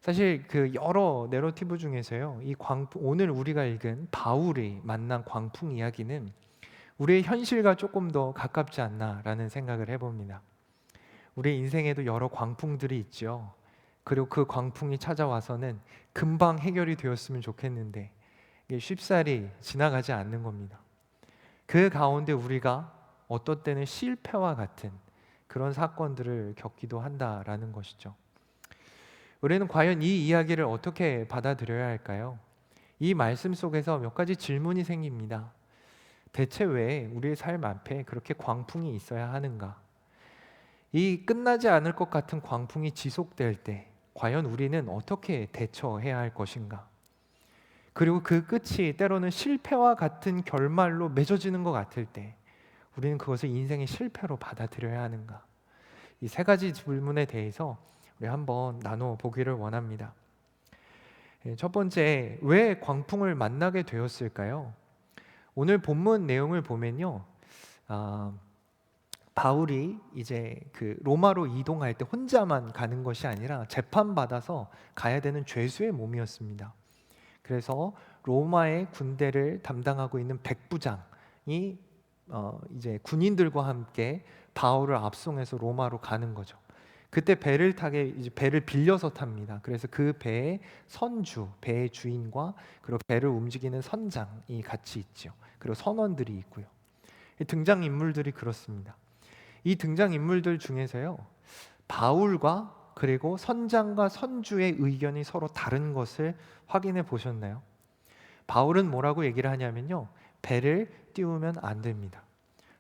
사실 그 여러 내러티브 중에서요, 이 광풍, 오늘 우리가 읽은 바울이 만난 광풍 이야기는 우리의 현실과 조금 더 가깝지 않나라는 생각을 해봅니다. 우리 인생에도 여러 광풍들이 있죠. 그리고 그 광풍이 찾아와서는 금방 해결이 되었으면 좋겠는데 이게 쉽사리 지나가지 않는 겁니다. 그 가운데 우리가 어떤 때는 실패와 같은 그런 사건들을 겪기도 한다라는 것이죠. 우리는 과연 이 이야기를 어떻게 받아들여야 할까요? 이 말씀 속에서 몇 가지 질문이 생깁니다. 대체 왜 우리의 삶 앞에 그렇게 광풍이 있어야 하는가? 이 끝나지 않을 것 같은 광풍이 지속될 때 과연 우리는 어떻게 대처해야 할 것인가? 그리고 그 끝이 때로는 실패와 같은 결말로 맺어지는 것 같을 때 우리는 그것을 인생의 실패로 받아들여야 하는가? 이 세 가지 질문에 대해서 우리 한번 나눠 보기를 원합니다. 첫 번째, 왜 광풍을 만나게 되었을까요? 오늘 본문 내용을 보면요, 바울이 이제 그 로마로 이동할 때 혼자만 가는 것이 아니라 재판받아서 가야 되는 죄수의 몸이었습니다. 그래서 로마의 군대를 담당하고 있는 백부장이 이제 군인들과 함께 바울을 압송해서 로마로 가는 거죠. 그때 배를 타게 이제 배를 빌려서 탑니다. 그래서 그 배의 선주, 배의 주인과 그리고 배를 움직이는 선장이 같이 있죠. 그리고 선원들이 있고요. 등장 인물들이 그렇습니다. 이 등장 인물들 중에서요, 바울과 그리고 선장과 선주의 의견이 서로 다른 것을 확인해 보셨나요? 바울은 뭐라고 얘기를 하냐면요, 배를 띄우면 안 됩니다.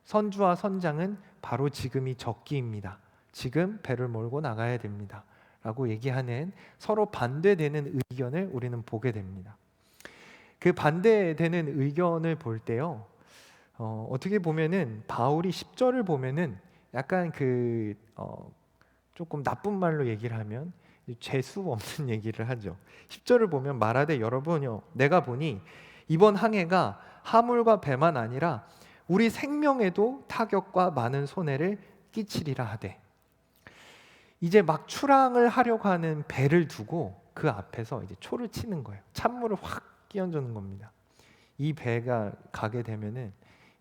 선주와 선장은 바로 지금이 적기입니다. 지금 배를 몰고 나가야 됩니다. 라고 얘기하는 서로 반대되는 의견을 우리는 보게 됩니다. 그 반대되는 의견을 볼 때요, 어떻게 보면은 바울이 10절을 보면은 약간 조금 나쁜 말로 얘기를 하면 재수 없는 얘기를 하죠. 10절을 보면 말하되 여러분요, 내가 보니 이번 항해가 화물과 배만 아니라 우리 생명에도 타격과 많은 손해를 끼치리라 하되, 이제 막 출항을 하려고 하는 배를 두고 그 앞에서 이제 초를 치는 거예요. 찬물을 확 끼얹는 겁니다. 이 배가 가게 되면은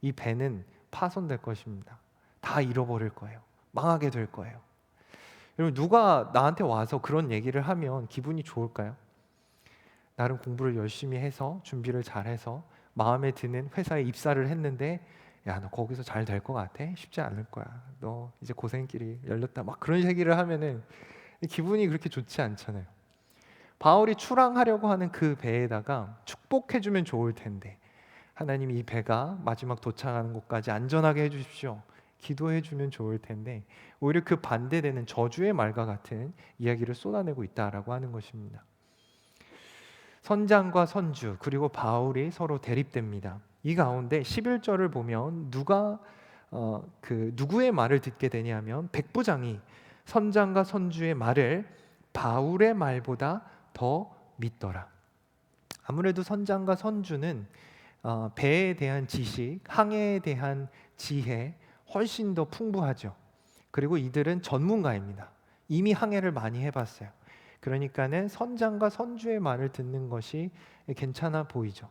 이 배는 파손될 것입니다. 다 잃어버릴 거예요. 망하게 될 거예요. 여러분, 누가 나한테 와서 그런 얘기를 하면 기분이 좋을까요? 나름 공부를 열심히 해서 준비를 잘해서 마음에 드는 회사에 입사를 했는데, 야, 너 거기서 잘 될 것 같아? 쉽지 않을 거야. 너 이제 고생길이 열렸다. 막 그런 얘기를 하면은 기분이 그렇게 좋지 않잖아요. 바울이 출항하려고 하는 그 배에다가 축복해주면 좋을 텐데, 하나님이 이 배가 마지막 도착하는 곳까지 안전하게 해주십시오, 기도해주면 좋을 텐데, 오히려 그 반대되는 저주의 말과 같은 이야기를 쏟아내고 있다라고 하는 것입니다. 선장과 선주 그리고 바울이 서로 대립됩니다. 이 가운데 11절을 보면 누구의 말을 듣게 되냐면 백부장이 선장과 선주의 말을 바울의 말보다 더 믿더라. 아무래도 선장과 선주는 배에 대한 지식, 항해에 대한 지혜 훨씬 더 풍부하죠. 그리고 이들은 전문가입니다. 이미 항해를 많이 해봤어요. 그러니까는 선장과 선주의 말을 듣는 것이 괜찮아 보이죠.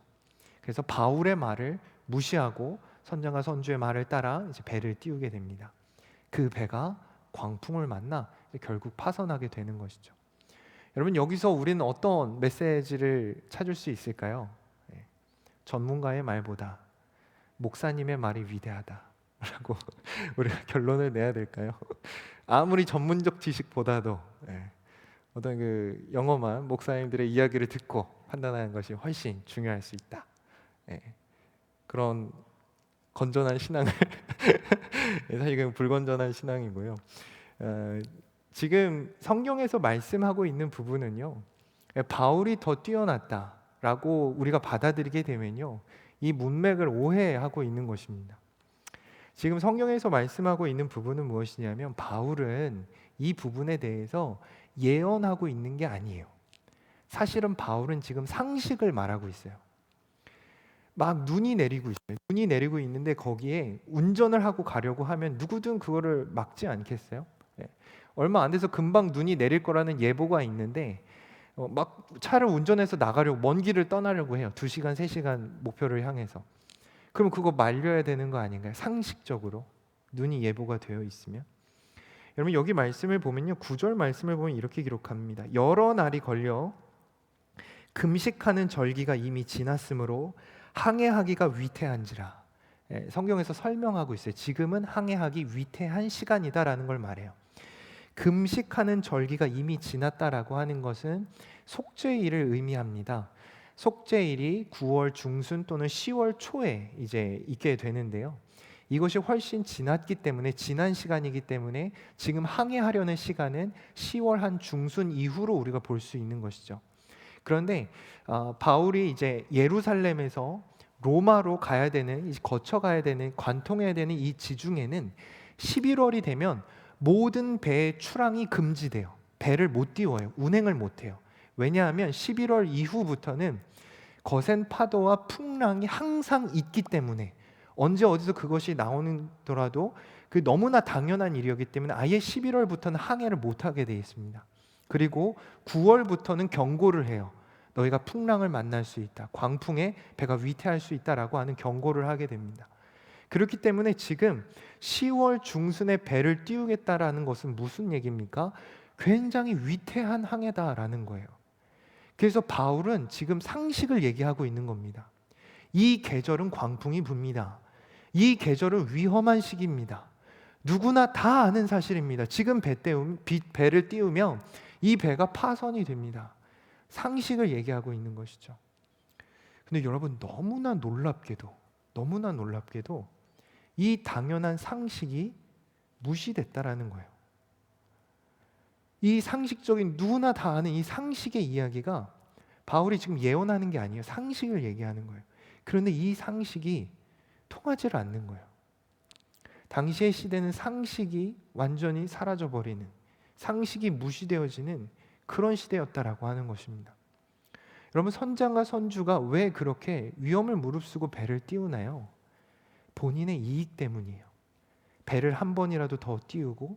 그래서 바울의 말을 무시하고 선장과 선주의 말을 따라 이제 배를 띄우게 됩니다. 그 배가 광풍을 만나 결국 파손하게 되는 것이죠. 여러분, 여기서 우리는 어떤 메시지를 찾을 수 있을까요? 전문가의 말보다 목사님의 말이 위대하다라고 우리가 결론을 내야 될까요? 아무리 전문적 지식보다도 어떤 그 영험한 목사님들의 이야기를 듣고 판단하는 것이 훨씬 중요할 수 있다. 그런 건전한 신앙을 사실 이건 불건전한 신앙이고요. 지금 성경에서 말씀하고 있는 부분은요, 바울이 더 뛰어났다라고 우리가 받아들이게 되면요, 이 문맥을 오해하고 있는 것입니다. 지금 성경에서 말씀하고 있는 부분은 무엇이냐면, 바울은 이 부분에 대해서 예언하고 있는 게 아니에요. 사실은 바울은 지금 상식을 말하고 있어요. 막 눈이 내리고 있어요. 눈이 내리고 있는데 거기에 운전을 하고 가려고 하면 누구든 그거를 막지 않겠어요? 얼마 안 돼서 금방 눈이 내릴 거라는 예보가 있는데 막 차를 운전해서 나가려고 먼 길을 떠나려고 해요. 2시간, 3시간 목표를 향해서. 그럼 그거 말려야 되는 거 아닌가요? 상식적으로 눈이 예보가 되어 있으면. 여러분 여기 말씀을 보면요, 9절 말씀을 보면 이렇게 기록합니다. 여러 날이 걸려 금식하는 절기가 이미 지났으므로 항해하기가 위태한지라. 성경에서 설명하고 있어요. 지금은 항해하기 위태한 시간이다라는 걸 말해요. 금식하는 절기가 이미 지났다라고 하는 것은 속죄일을 의미합니다. 속죄일이 9월 중순 또는 10월 초에 이제 있게 되는데요. 이것이 훨씬 지났기 때문에, 지난 시간이기 때문에 지금 항해하려는 시간은 10월 한 중순 이후로 우리가 볼 수 있는 것이죠. 그런데 바울이 이제 예루살렘에서 로마로 가야 되는, 거쳐가야 되는, 관통해야 되는 이 지중해는 11월이 되면 모든 배의 출항이 금지돼요. 배를 못 띄워요. 운행을 못 해요. 왜냐하면 11월 이후부터는 거센 파도와 풍랑이 항상 있기 때문에, 언제 어디서 그것이 나오더라도 그 너무나 당연한 일이었기 때문에 아예 11월부터는 항해를 못하게 되어 있습니다. 그리고 9월부터는 경고를 해요. 너희가 풍랑을 만날 수 있다, 광풍에 배가 위태할 수 있다라고 하는 경고를 하게 됩니다. 그렇기 때문에 지금 10월 중순에 배를 띄우겠다라는 것은 무슨 얘기입니까? 굉장히 위태한 항해다라는 거예요. 그래서 바울은 지금 상식을 얘기하고 있는 겁니다. 이 계절은 광풍이 붑니다. 이 계절은 위험한 시기입니다. 누구나 다 아는 사실입니다. 지금 배를 띄우면 이 배가 파선이 됩니다. 상식을 얘기하고 있는 것이죠. 근데 여러분 너무나 놀랍게도 이 당연한 상식이 무시됐다라는 거예요. 이 상식적인, 누구나 다 아는 이 상식의 이야기가 바울이 지금 예언하는 게 아니에요. 상식을 얘기하는 거예요. 그런데 이 상식이 통하지 않는 거예요. 당시의 시대는 상식이 완전히 사라져버리는, 상식이 무시되어지는 그런 시대였다라고 하는 것입니다. 여러분, 선장과 선주가 왜 그렇게 위험을 무릅쓰고 배를 띄우나요? 본인의 이익 때문이에요. 배를 한 번이라도 더 띄우고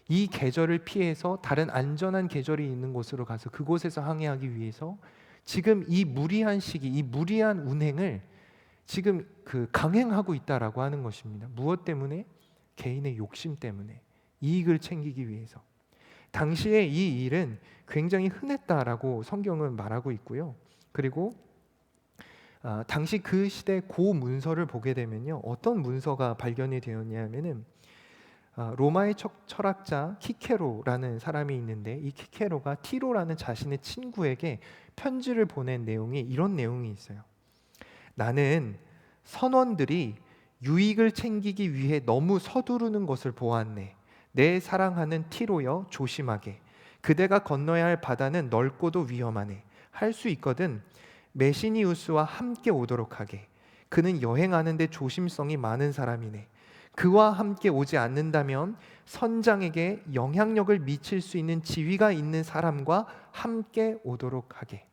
이 계절을 피해서 다른 안전한 계절이 있는 곳으로 가서 그곳에서 항해하기 위해서 지금 이 무리한 시기, 이 무리한 운행을 지금 강행하고 있다라고 하는 것입니다. 무엇 때문에? 개인의 욕심 때문에, 이익을 챙기기 위해서. 당시에 이 일은 굉장히 흔했다라고 성경은 말하고 있고요. 그리고 당시 그 시대 고 문서를 보게 되면요, 어떤 문서가 발견이 되었냐면은 로마의 철학자 키케로라는 사람이 있는데, 이 키케로가 티로라는 자신의 친구에게 편지를 보낸 내용이 이런 내용이 있어요. 나는 선원들이 유익을 챙기기 위해 너무 서두르는 것을 보았네. 내 사랑하는 티로여, 조심하게. 그대가 건너야 할 바다는 넓고도 위험하네. 할 수 있거든 메시니우스와 함께 오도록 하게. 그는 여행하는데 조심성이 많은 사람이네. 그와 함께 오지 않는다면 선장에게 영향력을 미칠 수 있는 지위가 있는 사람과 함께 오도록 하게.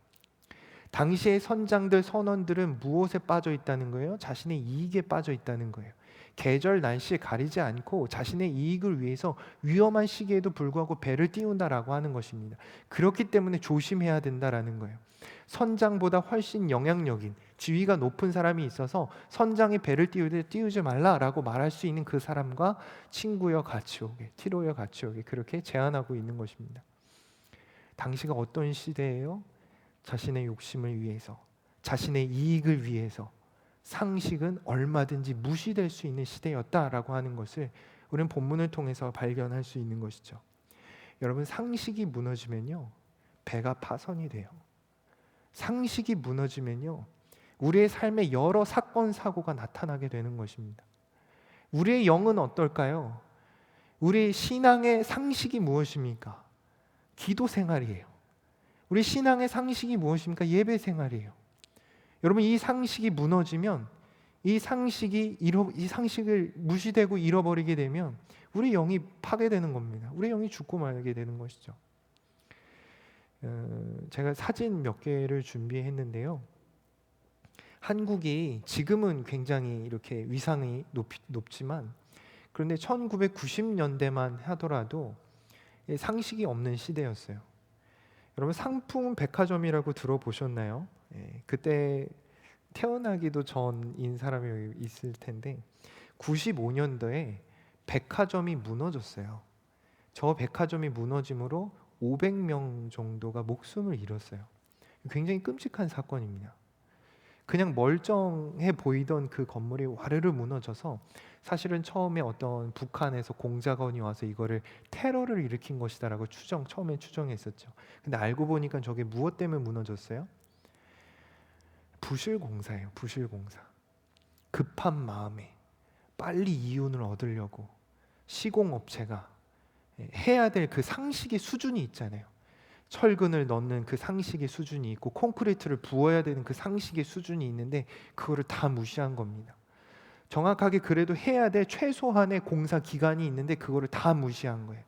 당시의 선장들, 선원들은 무엇에 빠져 있다는 거예요? 자신의 이익에 빠져 있다는 거예요. 계절, 날씨에 가리지 않고 자신의 이익을 위해서 위험한 시기에도 불구하고 배를 띄운다라고 하는 것입니다. 그렇기 때문에 조심해야 된다라는 거예요. 선장보다 훨씬 영향력인, 지위가 높은 사람이 있어서 선장이 배를 띄우지 말라라고 말할 수 있는 그 사람과 친구여 같이 오게, 티로여 같이 오게, 그렇게 제안하고 있는 것입니다. 당시가 어떤 시대예요? 자신의 욕심을 위해서, 자신의 이익을 위해서 상식은 얼마든지 무시될 수 있는 시대였다라고 하는 것을 우리는 본문을 통해서 발견할 수 있는 것이죠. 여러분, 상식이 무너지면요, 배가 파선이 돼요. 상식이 무너지면요, 우리의 삶에 여러 사건, 사고가 나타나게 되는 것입니다. 우리의 영은 어떨까요? 우리 신앙의 상식이 무엇입니까? 기도 생활이에요. 우리 신앙의 상식이 무엇입니까? 예배 생활이에요. 여러분, 이 상식이 무너지면, 이 상식을 무시되고 잃어버리게 되면 우리 영이 파괴되는 겁니다. 우리 영이 죽고 말게 되는 것이죠. 제가 사진 몇 개를 준비했는데요. 한국이 지금은 굉장히 이렇게 위상이 높지만, 그런데 1990년대만 하더라도 상식이 없는 시대였어요. 여러분, 상품 백화점이라고 들어보셨나요? 그때 태어나기도 전인 사람이 있을 텐데 95년도에 백화점이 무너졌어요. 저 백화점이 무너짐으로 500명 정도가 목숨을 잃었어요. 굉장히 끔찍한 사건입니다. 그냥 멀쩡해 보이던 그 건물이 와르르 무너져서 사실은 처음에 어떤 북한에서 공작원이 와서 이거를 테러를 일으킨 것이다라고 처음에 추정했었죠. 근데 알고 보니까 저게 무엇 때문에 무너졌어요? 부실공사예요. 부실공사. 급한 마음에 빨리 이윤을 얻으려고 시공업체가 해야 될 그 상식의 수준이 있잖아요. 철근을 넣는 그 상식의 수준이 있고 콘크리트를 부어야 되는 그 상식의 수준이 있는데 그거를 다 무시한 겁니다. 정확하게 그래도 해야 될 최소한의 공사 기간이 있는데 그거를 다 무시한 거예요.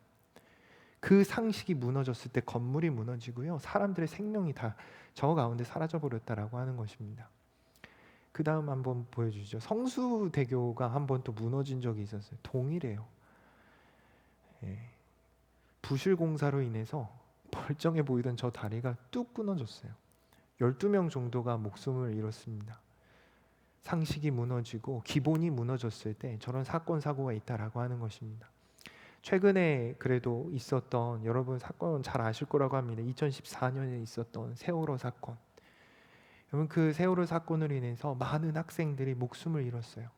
그 상식이 무너졌을 때 건물이 무너지고요. 사람들의 생명이 다 저 가운데 사라져 버렸다라고 하는 것입니다. 그 다음 한번 보여주시죠. 성수대교가 한번 또 무너진 적이 있었어요. 동일해요. 부실공사로 인해서 멀쩡해 보이던 저 다리가 뚝 끊어졌어요. 12명 정도가 목숨을 잃었습니다. 상식이 무너지고 기본이 무너졌을 때 저런 사건 사고가 있다라고 하는 것입니다. 최근에 그래도 있었던 여러분 사건 잘 아실 거라고 합니다. 2014년에 있었던 세월호 사건. 여러분 그 세월호 사건으로 인해서 많은 학생들이 목숨을 잃었어요.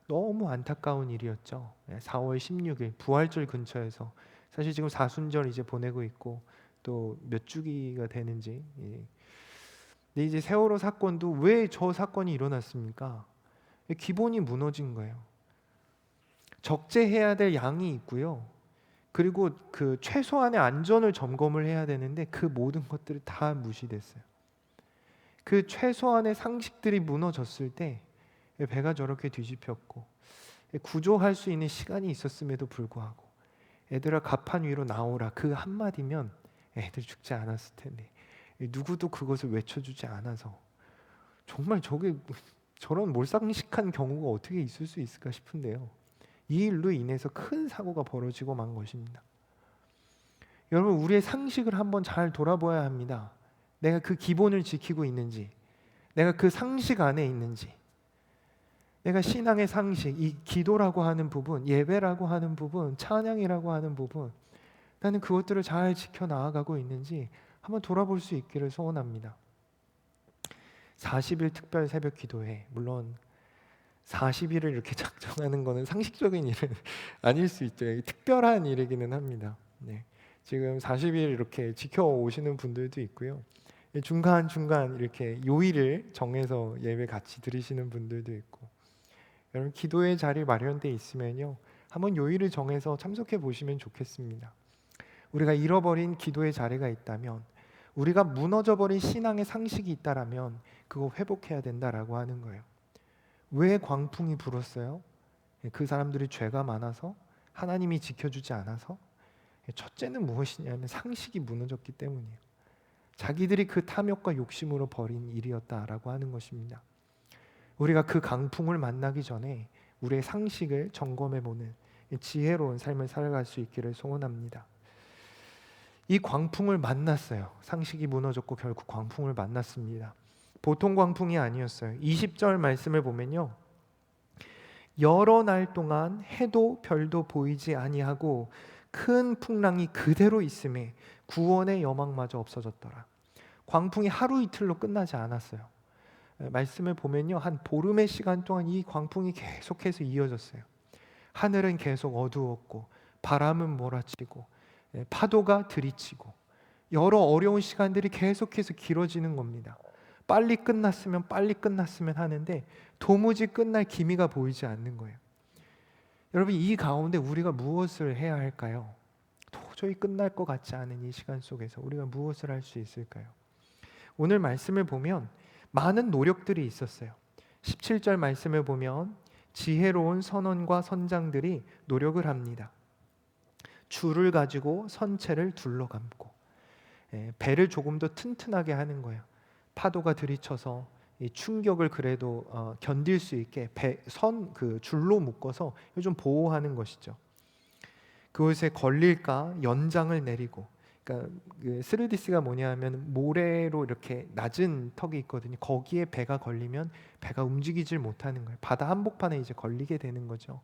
너무 안타까운 일이었죠. 4월 16일 부활절 근처에서 사실 지금 사순절 이제 보내고 있고 또 몇 주기가 되는지. 근데 이제 세월호 사건도 왜 저 사건이 일어났습니까? 기본이 무너진 거예요. 적재해야 될 양이 있고요. 그리고 그 최소한의 안전을 점검을 해야 되는데 그 모든 것들이 다 무시됐어요. 그 최소한의 상식들이 무너졌을 때 배가 저렇게 뒤집혔고 구조할 수 있는 시간이 있었음에도 불구하고 애들아 갑판 위로 나오라 그 한마디면 애들 죽지 않았을 텐데 누구도 그것을 외쳐주지 않아서 정말 저런 몰상식한 경우가 어떻게 있을 수 있을까 싶은데요. 이 일로 인해서 큰 사고가 벌어지고 만 것입니다. 여러분 우리의 상식을 한번 잘 돌아봐야 합니다. 내가 그 기본을 지키고 있는지, 내가 그 상식 안에 있는지, 내가 신앙의 상식, 이 기도라고 하는 부분, 예배라고 하는 부분, 찬양이라고 하는 부분, 나는 그것들을 잘 지켜 나아가고 있는지 한번 돌아볼 수 있기를 소원합니다. 40일 특별 새벽 기도회, 물론 40일을 이렇게 작정하는 것은 상식적인 일은 아닐 수 있죠. 특별한 일이기는 합니다. 네. 지금 40일 이렇게 지켜오시는 분들도 있고요. 중간중간 이렇게 요일을 정해서 예배 같이 드리시는 분들도 있고, 여러분 기도의 자리 마련돼 있으면요 한번 요일을 정해서 참석해 보시면 좋겠습니다. 우리가 잃어버린 기도의 자리가 있다면, 우리가 무너져버린 신앙의 상식이 있다라면 그거 회복해야 된다라고 하는 거예요. 왜 광풍이 불었어요? 그 사람들이 죄가 많아서, 하나님이 지켜주지 않아서? 첫째는 무엇이냐면 상식이 무너졌기 때문이에요. 자기들이 그 탐욕과 욕심으로 벌인 일이었다라고 하는 것입니다. 우리가 그 강풍을 만나기 전에 우리의 상식을 점검해보는 지혜로운 삶을 살아갈 수 있기를 소원합니다. 이 광풍을 만났어요. 상식이 무너졌고 결국 광풍을 만났습니다. 보통 광풍이 아니었어요. 20절 말씀을 보면요, 여러 날 동안 해도 별도 보이지 아니하고 큰 풍랑이 그대로 있음에 구원의 여망마저 없어졌더라. 광풍이 하루 이틀로 끝나지 않았어요. 말씀을 보면요, 한 보름의 시간 동안 이 광풍이 계속해서 이어졌어요. 하늘은 계속 어두웠고 바람은 몰아치고 파도가 들이치고 여러 어려운 시간들이 계속해서 길어지는 겁니다. 빨리 끝났으면 하는데 도무지 끝날 기미가 보이지 않는 거예요. 여러분 이 가운데 우리가 무엇을 해야 할까요? 도저히 끝날 것 같지 않은 이 시간 속에서 우리가 무엇을 할 수 있을까요? 오늘 말씀을 보면 많은 노력들이 있었어요. 17절 말씀을 보면 지혜로운 선원과 선장들이 노력을 합니다. 줄을 가지고 선체를 둘러감고 배를 조금 더 튼튼하게 하는 거예요. 파도가 들이쳐서 이 충격을 그래도 견딜 수 있게 그 줄로 묶어서 좀 보호하는 것이죠. 그것에 걸릴까 연장을 내리고 그러니까 그 스르디스가 뭐냐면 모래로 이렇게 낮은 턱이 있거든요. 거기에 배가 걸리면 배가 움직이질 못하는 거예요. 바다 한복판에 이제 걸리게 되는 거죠.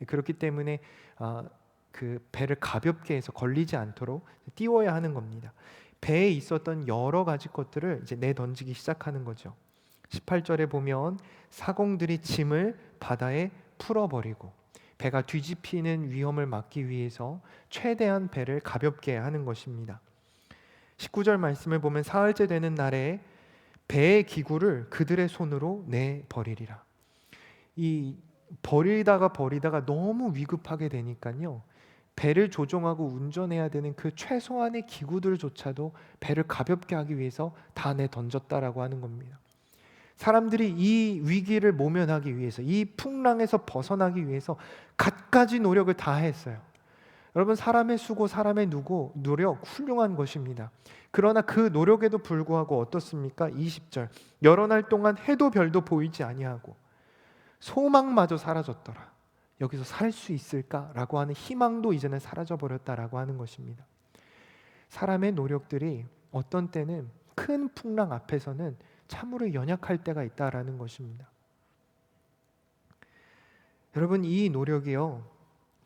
그렇기 때문에 그 배를 가볍게 해서 걸리지 않도록 띄워야 하는 겁니다. 배에 있었던 여러 가지 것들을 이제 내던지기 시작하는 거죠. 18절에 보면 사공들이 짐을 바다에 풀어버리고 배가 뒤집히는 위험을 막기 위해서 최대한 배를 가볍게 하는 것입니다. 19절 말씀을 보면 사흘째 되는 날에 배의 기구를 그들의 손으로 내버리리라. 이 버리다가 너무 위급하게 되니까요, 배를 조종하고 운전해야 되는 그 최소한의 기구들조차도 배를 가볍게 하기 위해서 다 내던졌다라고 하는 겁니다. 사람들이 이 위기를 모면하기 위해서, 이 풍랑에서 벗어나기 위해서 갖가지 노력을 다 했어요. 여러분, 사람의 수고, 사람의 노력 훌륭한 것입니다. 그러나 그 노력에도 불구하고 어떻습니까? 20절, 여러 날 동안 해도 별도 보이지 아니하고 소망마저 사라졌더라. 여기서 살 수 있을까라고 하는 희망도 이제는 사라져버렸다라고 하는 것입니다. 사람의 노력들이 어떤 때는 큰 풍랑 앞에서는 참으로 연약할 때가 있다라는 것입니다. 여러분, 이 노력이요,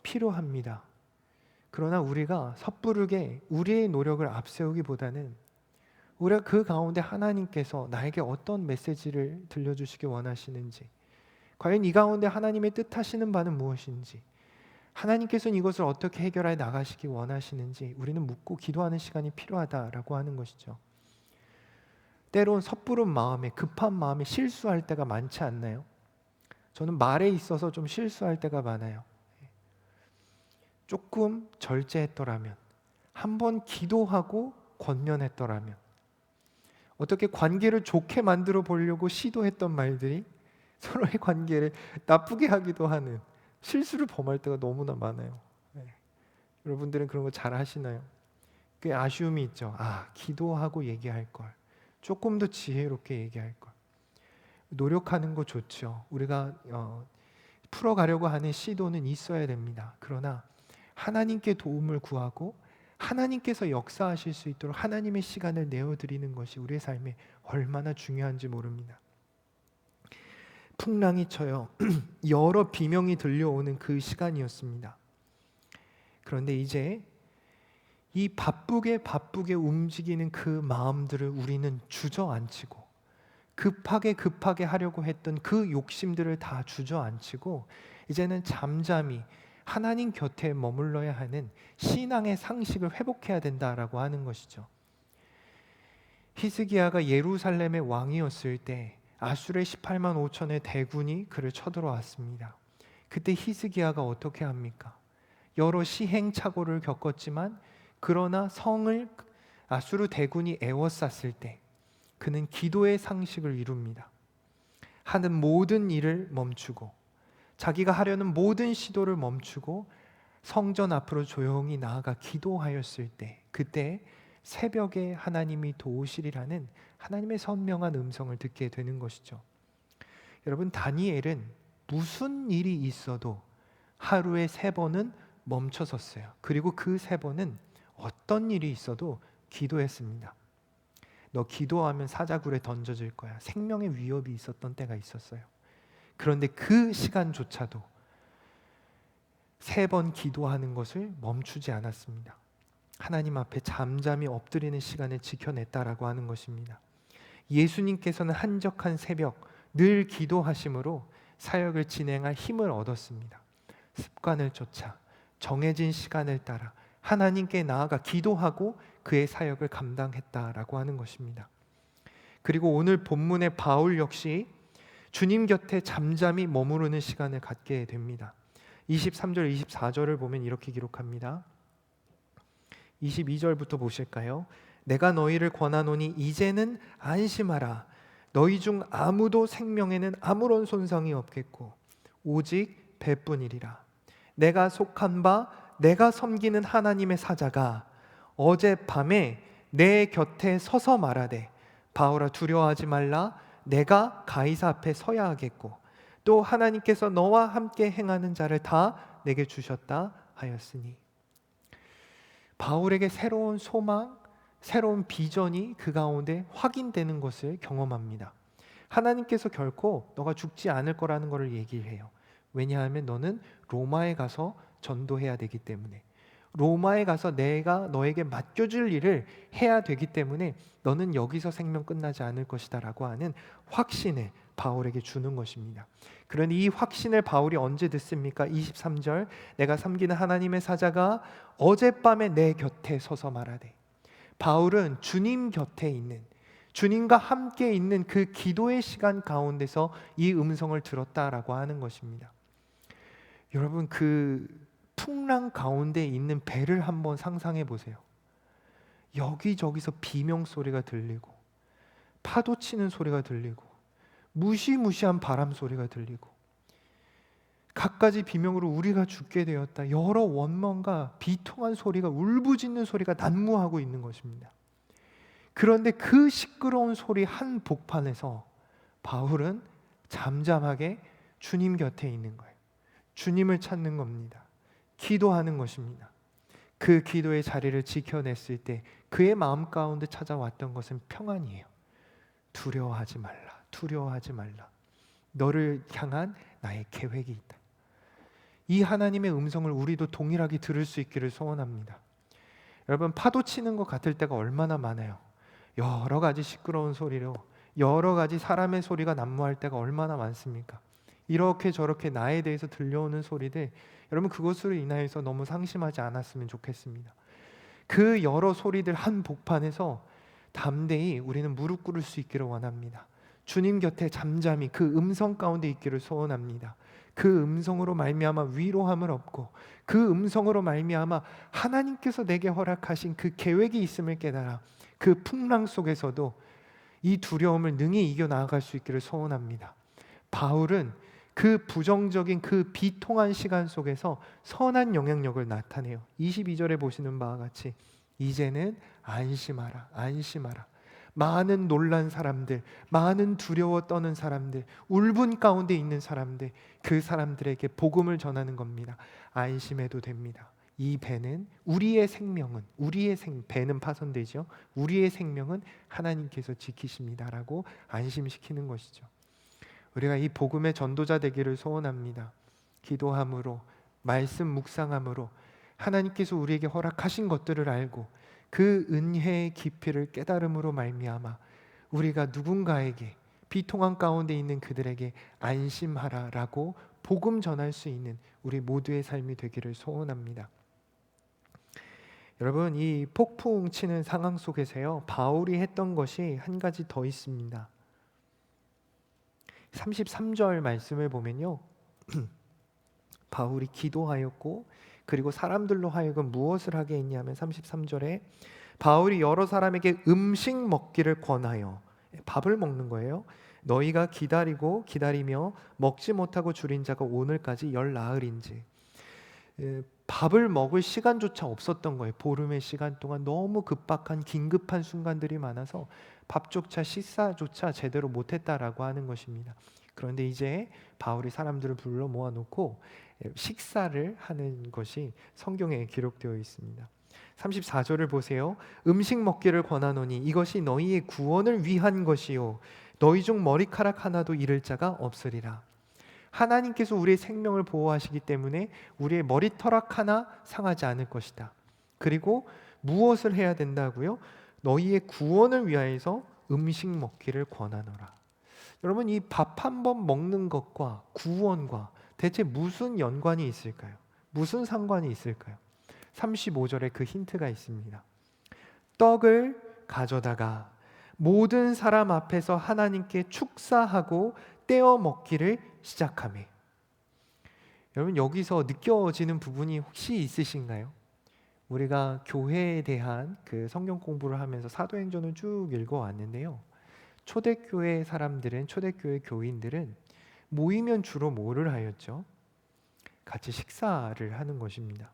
필요합니다. 그러나 우리가 섣부르게 우리의 노력을 앞세우기보다는 우리가 그 가운데 하나님께서 나에게 어떤 메시지를 들려주시기 원하시는지, 과연 이 가운데 하나님의 뜻하시는 바는 무엇인지, 하나님께서는 이것을 어떻게 해결해 나가시기 원하시는지 우리는 묻고 기도하는 시간이 필요하다라고 하는 것이죠. 때론 섣부른 마음에, 급한 마음에 실수할 때가 많지 않나요? 저는 말에 있어서 좀 실수할 때가 많아요. 조금 절제했더라면, 한번 기도하고 권면했더라면, 어떻게 관계를 좋게 만들어 보려고 시도했던 말들이 서로의 관계를 나쁘게 하기도 하는 실수를 범할 때가 너무나 많아요. 여러분들은 그런 거 잘 하시나요? 꽤 아쉬움이 있죠. 기도하고 얘기할 걸, 조금 더 지혜롭게 얘기할 걸. 노력하는 거 좋죠. 우리가 풀어가려고 하는 시도는 있어야 됩니다. 그러나 하나님께 도움을 구하고 하나님께서 역사하실 수 있도록 하나님의 시간을 내어드리는 것이 우리의 삶에 얼마나 중요한지 모릅니다. 풍랑이 쳐요. 여러 비명이 들려오는 그 시간이었습니다. 그런데 이제 이 바쁘게 움직이는 그 마음들을 우리는 주저앉히고, 급하게 하려고 했던 그 욕심들을 다 주저앉히고 이제는 잠잠히 하나님 곁에 머물러야 하는 신앙의 상식을 회복해야 된다라고 하는 것이죠. 히스기야가 예루살렘의 왕이었을 때 아수르의 18만 5천의 대군이 그를 쳐들어왔습니다. 그때 히스기야가 어떻게 합니까? 여러 시행착오를 겪었지만 그러나 성을 아수르 대군이 에워쌌을 때 그는 기도의 상식을 이룹니다. 하는 모든 일을 멈추고 자기가 하려는 모든 시도를 멈추고 성전 앞으로 조용히 나아가 기도하였을 때, 그때 새벽에 하나님이 도우시리라는 하나님의 선명한 음성을 듣게 되는 것이죠. 여러분, 다니엘은 무슨 일이 있어도 하루에 3번은 멈춰섰어요. 그리고 그 3번은 어떤 일이 있어도 기도했습니다. 너 기도하면 사자굴에 던져질 거야. 생명의 위협이 있었던 때가 있었어요. 그런데 그 시간조차도 3번 기도하는 것을 멈추지 않았습니다. 하나님 앞에 잠잠히 엎드리는 시간을 지켜냈다라고 하는 것입니다. 예수님께서는 한적한 새벽 늘 기도하심으로 사역을 진행할 힘을 얻었습니다. 습관을 쫓아 정해진 시간을 따라 하나님께 나아가 기도하고 그의 사역을 감당했다라고 하는 것입니다. 그리고 오늘 본문의 바울 역시 주님 곁에 잠잠히 머무르는 시간을 갖게 됩니다. 23절, 24절을 보면 이렇게 기록합니다. 22절부터 보실까요? 내가 너희를 권하노니 이제는 안심하라. 너희 중 아무도 생명에는 아무런 손상이 없겠고 오직 배뿐이리라. 내가 속한 바 내가 섬기는 하나님의 사자가 어젯밤에 내 곁에 서서 말하되 바울아 두려워하지 말라. 내가 가이사 앞에 서야 하겠고 또 하나님께서 너와 함께 행하는 자를 다 내게 주셨다 하였으니. 바울에게 새로운 소망, 새로운 비전이 그 가운데 확인되는 것을 경험합니다. 하나님께서 결코 너가 죽지 않을 거라는 것을 얘기를 해요. 왜냐하면 너는 로마에 가서 전도해야 되기 때문에, 로마에 가서 내가 너에게 맡겨줄 일을 해야 되기 때문에 너는 여기서 생명 끝나지 않을 것이다 라고 하는 확신을 바울에게 주는 것입니다. 그런데 이 확신을 바울이 언제 듣습니까? 23절, 내가 섬기는 하나님의 사자가 어젯밤에 내 곁에 서서 말하되. 바울은 주님 곁에 있는, 주님과 함께 있는 그 기도의 시간 가운데서 이 음성을 들었다라고 하는 것입니다. 여러분, 그 풍랑 가운데 있는 배를 한번 상상해 보세요. 여기저기서 비명 소리가 들리고, 파도 치는 소리가 들리고, 무시무시한 바람 소리가 들리고, 갖가지 비명으로 우리가 죽게 되었다, 여러 원망과 비통한 소리가, 울부짖는 소리가 난무하고 있는 것입니다. 그런데 그 시끄러운 소리 한 복판에서 바울은 잠잠하게 주님 곁에 있는 거예요. 주님을 찾는 겁니다. 기도하는 것입니다. 그 기도의 자리를 지켜냈을 때 그의 마음 가운데 찾아왔던 것은 평안이에요. 두려워하지 말라, 두려워하지 말라. 너를 향한 나의 계획이 있다. 이 하나님의 음성을 우리도 동일하게 들을 수 있기를 소원합니다. 여러분, 파도 치는 것 같을 때가 얼마나 많아요. 여러 가지 시끄러운 소리로, 여러 가지 사람의 소리가 난무할 때가 얼마나 많습니까? 이렇게 저렇게 나에 대해서 들려오는 소리들, 여러분 그것으로 인하여서 너무 상심하지 않았으면 좋겠습니다. 그 여러 소리들 한 복판에서 담대히 우리는 무릎 꿇을 수 있기를 원합니다. 주님 곁에 잠잠히 그 음성 가운데 있기를 소원합니다. 그 음성으로 말미암아 위로함을 얻고, 그 음성으로 말미암아 하나님께서 내게 허락하신 그 계획이 있음을 깨달아 그 풍랑 속에서도 이 두려움을 능히 이겨 나아갈 수 있기를 소원합니다. 바울은 그 부정적인 그 비통한 시간 속에서 선한 영향력을 나타내요. 22절에 보시는 바와 같이 이제는 안심하라, 안심하라. 많은 놀란 사람들, 많은 두려워 떠는 사람들, 울분 가운데 있는 사람들, 그 사람들에게 복음을 전하는 겁니다. 안심해도 됩니다. 이 배는, 우리의 생명은, 배는 파손되죠. 우리의 생명은 하나님께서 지키십니다라고 안심시키는 것이죠. 우리가 이 복음의 전도자 되기를 소원합니다. 기도함으로, 말씀 묵상함으로 하나님께서 우리에게 허락하신 것들을 알고 그 은혜의 깊이를 깨달음으로 말미암아 우리가 누군가에게, 비통한 가운데 있는 그들에게 안심하라라고 복음 전할 수 있는 우리 모두의 삶이 되기를 소원합니다. 여러분, 이 폭풍 치는 상황 속에서요, 바울이 했던 것이 한 가지 더 있습니다. 33절 말씀을 보면요, 바울이 기도하였고 그리고 사람들로 하여금 무엇을 하게 했냐면 33절에 바울이 여러 사람에게 음식 먹기를 권하여, 밥을 먹는 거예요. 너희가 기다리며 먹지 못하고 줄인 자가 오늘까지 열 나흘인지. 밥을 먹을 시간조차 없었던 거예요. 보름의 시간 동안 너무 급박한 긴급한 순간들이 많아서 밥조차 식사조차 제대로 못했다라고 하는 것입니다. 그런데 이제 바울이 사람들을 불러 모아놓고 식사를 하는 것이 성경에 기록되어 있습니다. 34절을 보세요. 음식 먹기를 권하노니 이것이 너희의 구원을 위한 것이요 너희 중 머리카락 하나도 잃을 자가 없으리라. 하나님께서 우리의 생명을 보호하시기 때문에 우리의 머리털락 하나 상하지 않을 것이다. 그리고 무엇을 해야 된다고요? 너희의 구원을 위하여서 음식 먹기를 권하노라. 여러분, 이 밥 한 번 먹는 것과 구원과 대체 무슨 연관이 있을까요? 무슨 상관이 있을까요? 35절에 그 힌트가 있습니다. 떡을 가져다가 모든 사람 앞에서 하나님께 축사하고 떼어 먹기를 시작하며. 여러분, 여기서 느껴지는 부분이 혹시 있으신가요? 우리가 교회에 대한 그 성경 공부를 하면서 사도행전을 쭉 읽어왔는데요, 초대교회 사람들은, 초대교회 교인들은 모이면 주로 뭐를 하였죠? 같이 식사를 하는 것입니다.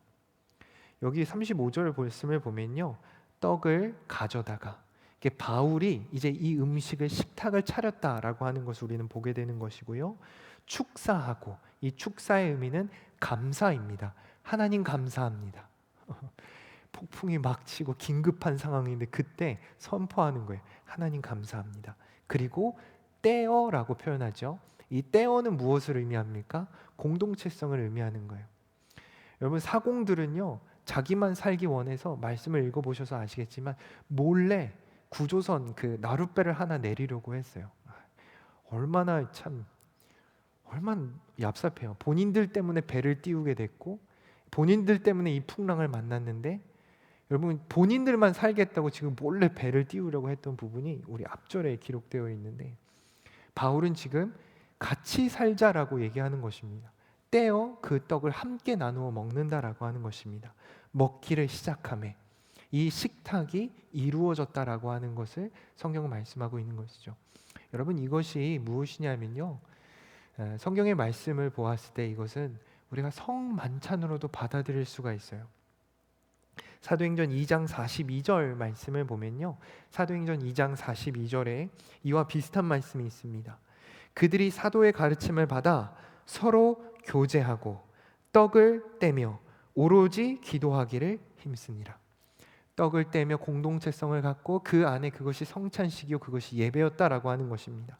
여기 35절 말씀을 보면요, 떡을 가져다가, 바울이 이제 이 음식을, 식탁을 차렸다라고 하는 것을 우리는 보게 되는 것이고요, 축사하고, 이 축사의 의미는 감사입니다. 하나님 감사합니다. 폭풍이 막 치고 긴급한 상황인데 그때 선포하는 거예요. 하나님 감사합니다. 그리고 떼어라고 표현하죠. 이 떼어는 무엇을 의미합니까? 공동체성을 의미하는 거예요. 여러분 사공들은요 자기만 살기 원해서 말씀을 읽어보셔서 아시겠지만 몰래 구조선 그 나룻배를 하나 내리려고 했어요. 얼마나 얍삽해요. 본인들 때문에 배를 띄우게 됐고 본인들 때문에 이 풍랑을 만났는데 여러분 본인들만 살겠다고 지금 몰래 배를 띄우려고 했던 부분이 우리 앞절에 기록되어 있는데 바울은 지금 같이 살자라고 얘기하는 것입니다. 떼어 그 떡을 함께 나누어 먹는다라고 하는 것입니다. 먹기를 시작하며 이 식탁이 이루어졌다라고 하는 것을 성경은 말씀하고 있는 것이죠. 여러분 이것이 무엇이냐면요, 성경의 말씀을 보았을 때 이것은 우리가 성만찬으로도 받아들일 수가 있어요. 사도행전 2장 42절 말씀을 보면요, 사도행전 2장 42절에 이와 비슷한 말씀이 있습니다. 그들이 사도의 가르침을 받아 서로 교제하고 떡을 떼며 오로지 기도하기를 힘쓰니라. 떡을 떼며 공동체성을 갖고 그 안에 그것이 성찬식이요 그것이 예배였다라고 하는 것입니다.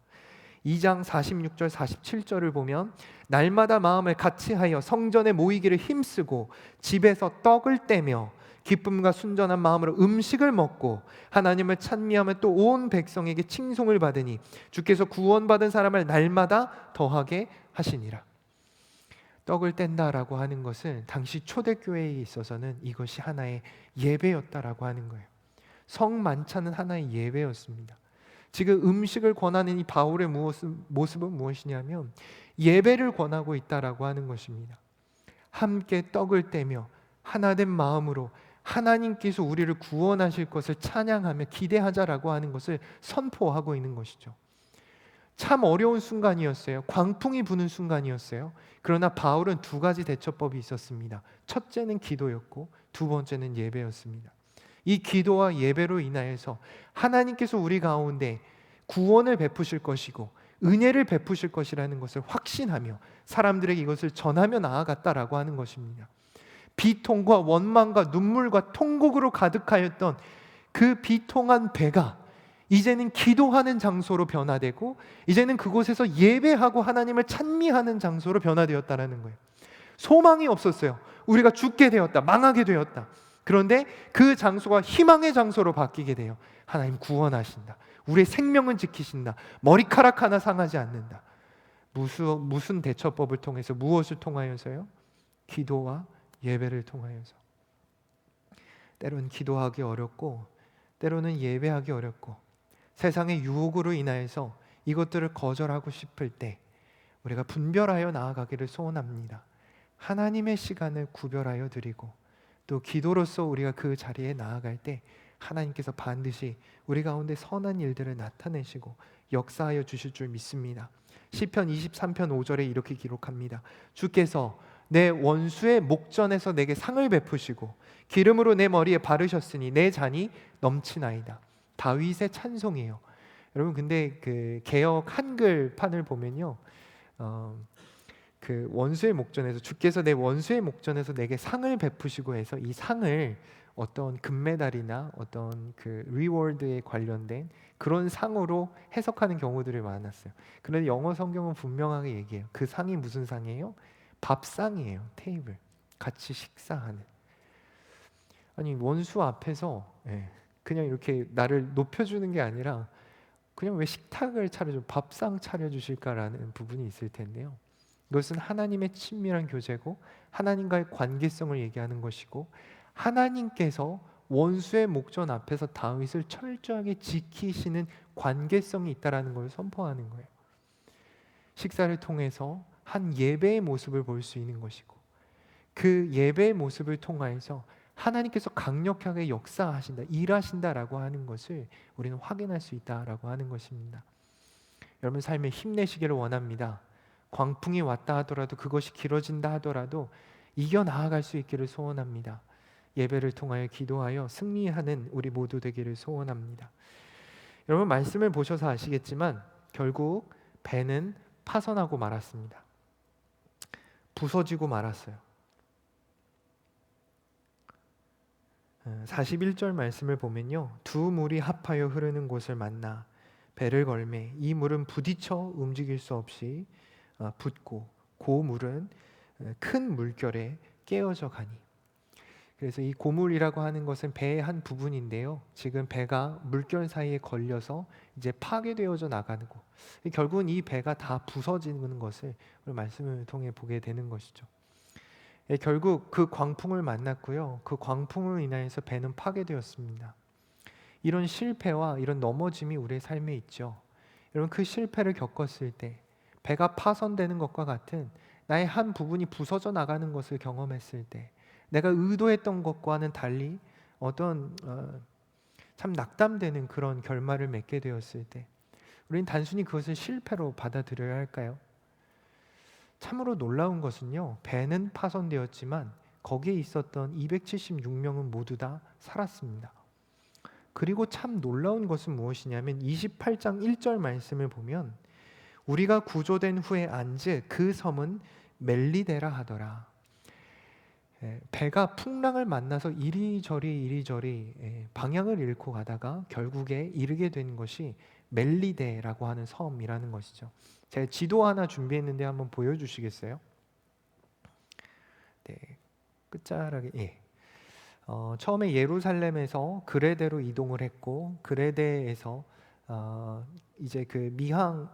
2장 46절 47절을 보면 날마다 마음을 같이하여 성전에 모이기를 힘쓰고 집에서 떡을 떼며 기쁨과 순전한 마음으로 음식을 먹고 하나님을 찬미하며 또 온 백성에게 칭송을 받으니 주께서 구원받은 사람을 날마다 더하게 하시니라. 떡을 뗀다라고 하는 것은 당시 초대교회에 있어서는 이것이 하나의 예배였다라고 하는 거예요. 성만찬은 하나의 예배였습니다. 지금 음식을 권하는 이 바울의 모습은 무엇이냐면 예배를 권하고 있다라고 하는 것입니다. 함께 떡을 떼며 하나된 마음으로 하나님께서 우리를 구원하실 것을 찬양하며 기대하자라고 하는 것을 선포하고 있는 것이죠. 참 어려운 순간이었어요. 광풍이 부는 순간이었어요. 그러나 바울은 두 가지 대처법이 있었습니다. 첫째는 기도였고 두 번째는 예배였습니다. 이 기도와 예배로 인하여서 하나님께서 우리 가운데 구원을 베푸실 것이고 은혜를 베푸실 것이라는 것을 확신하며 사람들에게 이것을 전하며 나아갔다라고 하는 것입니다. 비통과 원망과 눈물과 통곡으로 가득하였던 그 비통한 배가 이제는 기도하는 장소로 변화되고 이제는 그곳에서 예배하고 하나님을 찬미하는 장소로 변화되었다라는 거예요. 소망이 없었어요. 우리가 죽게 되었다, 망하게 되었다. 그런데 그 장소가 희망의 장소로 바뀌게 돼요. 하나님 구원하신다. 우리의 생명은 지키신다. 머리카락 하나 상하지 않는다. 무슨 대처법을 통해서, 무엇을 통하여서요? 기도와 예배를 통하여서. 때로는 기도하기 어렵고 때로는 예배하기 어렵고 세상의 유혹으로 인하여서 이것들을 거절하고 싶을 때 우리가 분별하여 나아가기를 소원합니다. 하나님의 시간을 구별하여 드리고 또 기도로서 우리가 그 자리에 나아갈 때 하나님께서 반드시 우리 가운데 선한 일들을 나타내시고 역사하여 주실 줄 믿습니다. 시편 23편 5절에 이렇게 기록합니다. 주께서 내 원수의 목전에서 내게 상을 베푸시고 기름으로 내 머리에 바르셨으니 내 잔이 넘치나이다. 다윗의 찬송이에요. 여러분 근데 그 개역 한글판을 보면요, 그 원수의 목전에서 주께서 내 원수의 목전에서 내게 상을 베푸시고 해서 이 상을 어떤 금메달이나 어떤 그 리워드에 관련된 그런 상으로 해석하는 경우들이 많았어요. 그런데 영어 성경은 분명하게 얘기해요. 그 상이 무슨 상이에요? 밥상이에요. 테이블, 같이 식사하는. 아니 원수 앞에서 그냥 이렇게 나를 높여주는 게 아니라 그냥 왜 식탁을 차려줘, 밥상 차려주실까라는 부분이 있을 텐데요. 이것은 하나님의 친밀한 교제고 하나님과의 관계성을 얘기하는 것이고 하나님께서 원수의 목전 앞에서 다윗을 철저하게 지키시는 관계성이 있다라는 것을 선포하는 거예요. 식사를 통해서 한 예배의 모습을 볼 수 있는 것이고 그 예배의 모습을 통하여서 하나님께서 강력하게 역사하신다, 일하신다라고 하는 것을 우리는 확인할 수 있다라고 하는 것입니다. 여러분 삶에 힘내시기를 원합니다. 광풍이 왔다 하더라도 그것이 길어진다 하더라도 이겨 나아갈 수 있기를 소원합니다. 예배를 통하여 기도하여 승리하는 우리 모두 되기를 소원합니다. 여러분 말씀을 보셔서 아시겠지만 결국 배는 파선하고 말았습니다. 부서지고 말았어요. 41절 말씀을 보면요, 두 물이 합하여 흐르는 곳을 만나 배를 걸매 이 물은 부딪혀 움직일 수 없이 붙고 고물은 큰 물결에 깨어져 가니. 그래서 이 고물이라고 하는 것은 배의 한 부분인데요, 지금 배가 물결 사이에 걸려서 이제 파괴되어져 나가는 거, 결국은 이 배가 다 부서지는 것을 오늘 말씀을 통해 보게 되는 것이죠. 결국 그 광풍을 만났고요, 그 광풍으로 인하여서 배는 파괴되었습니다. 이런 실패와 이런 넘어짐이 우리의 삶에 있죠. 여러분, 그 실패를 겪었을 때, 배가 파손되는 것과 같은 나의 한 부분이 부서져 나가는 것을 경험했을 때, 내가 의도했던 것과는 달리 어떤 참 낙담되는 그런 결말을 맺게 되었을 때, 우리는 단순히 그것을 실패로 받아들여야 할까요? 참으로 놀라운 것은요, 배는 파손되었지만 거기에 있었던 276명은 모두 다 살았습니다. 그리고 참 놀라운 것은 무엇이냐면 28장 1절 말씀을 보면 우리가 구조된 후에 안즉 그 섬은 멜리데라 하더라. 배가 풍랑을 만나서 이리저리 방향을 잃고 가다가 결국에 이르게 된 것이 멜리데라고 하는 섬이라는 것이죠. 제가 지도 하나 준비했는데 한번 보여주시겠어요? 네, 끝자락에 처음에 예루살렘에서 그레데로 이동을 했고, 그레데에서 이제 그 미항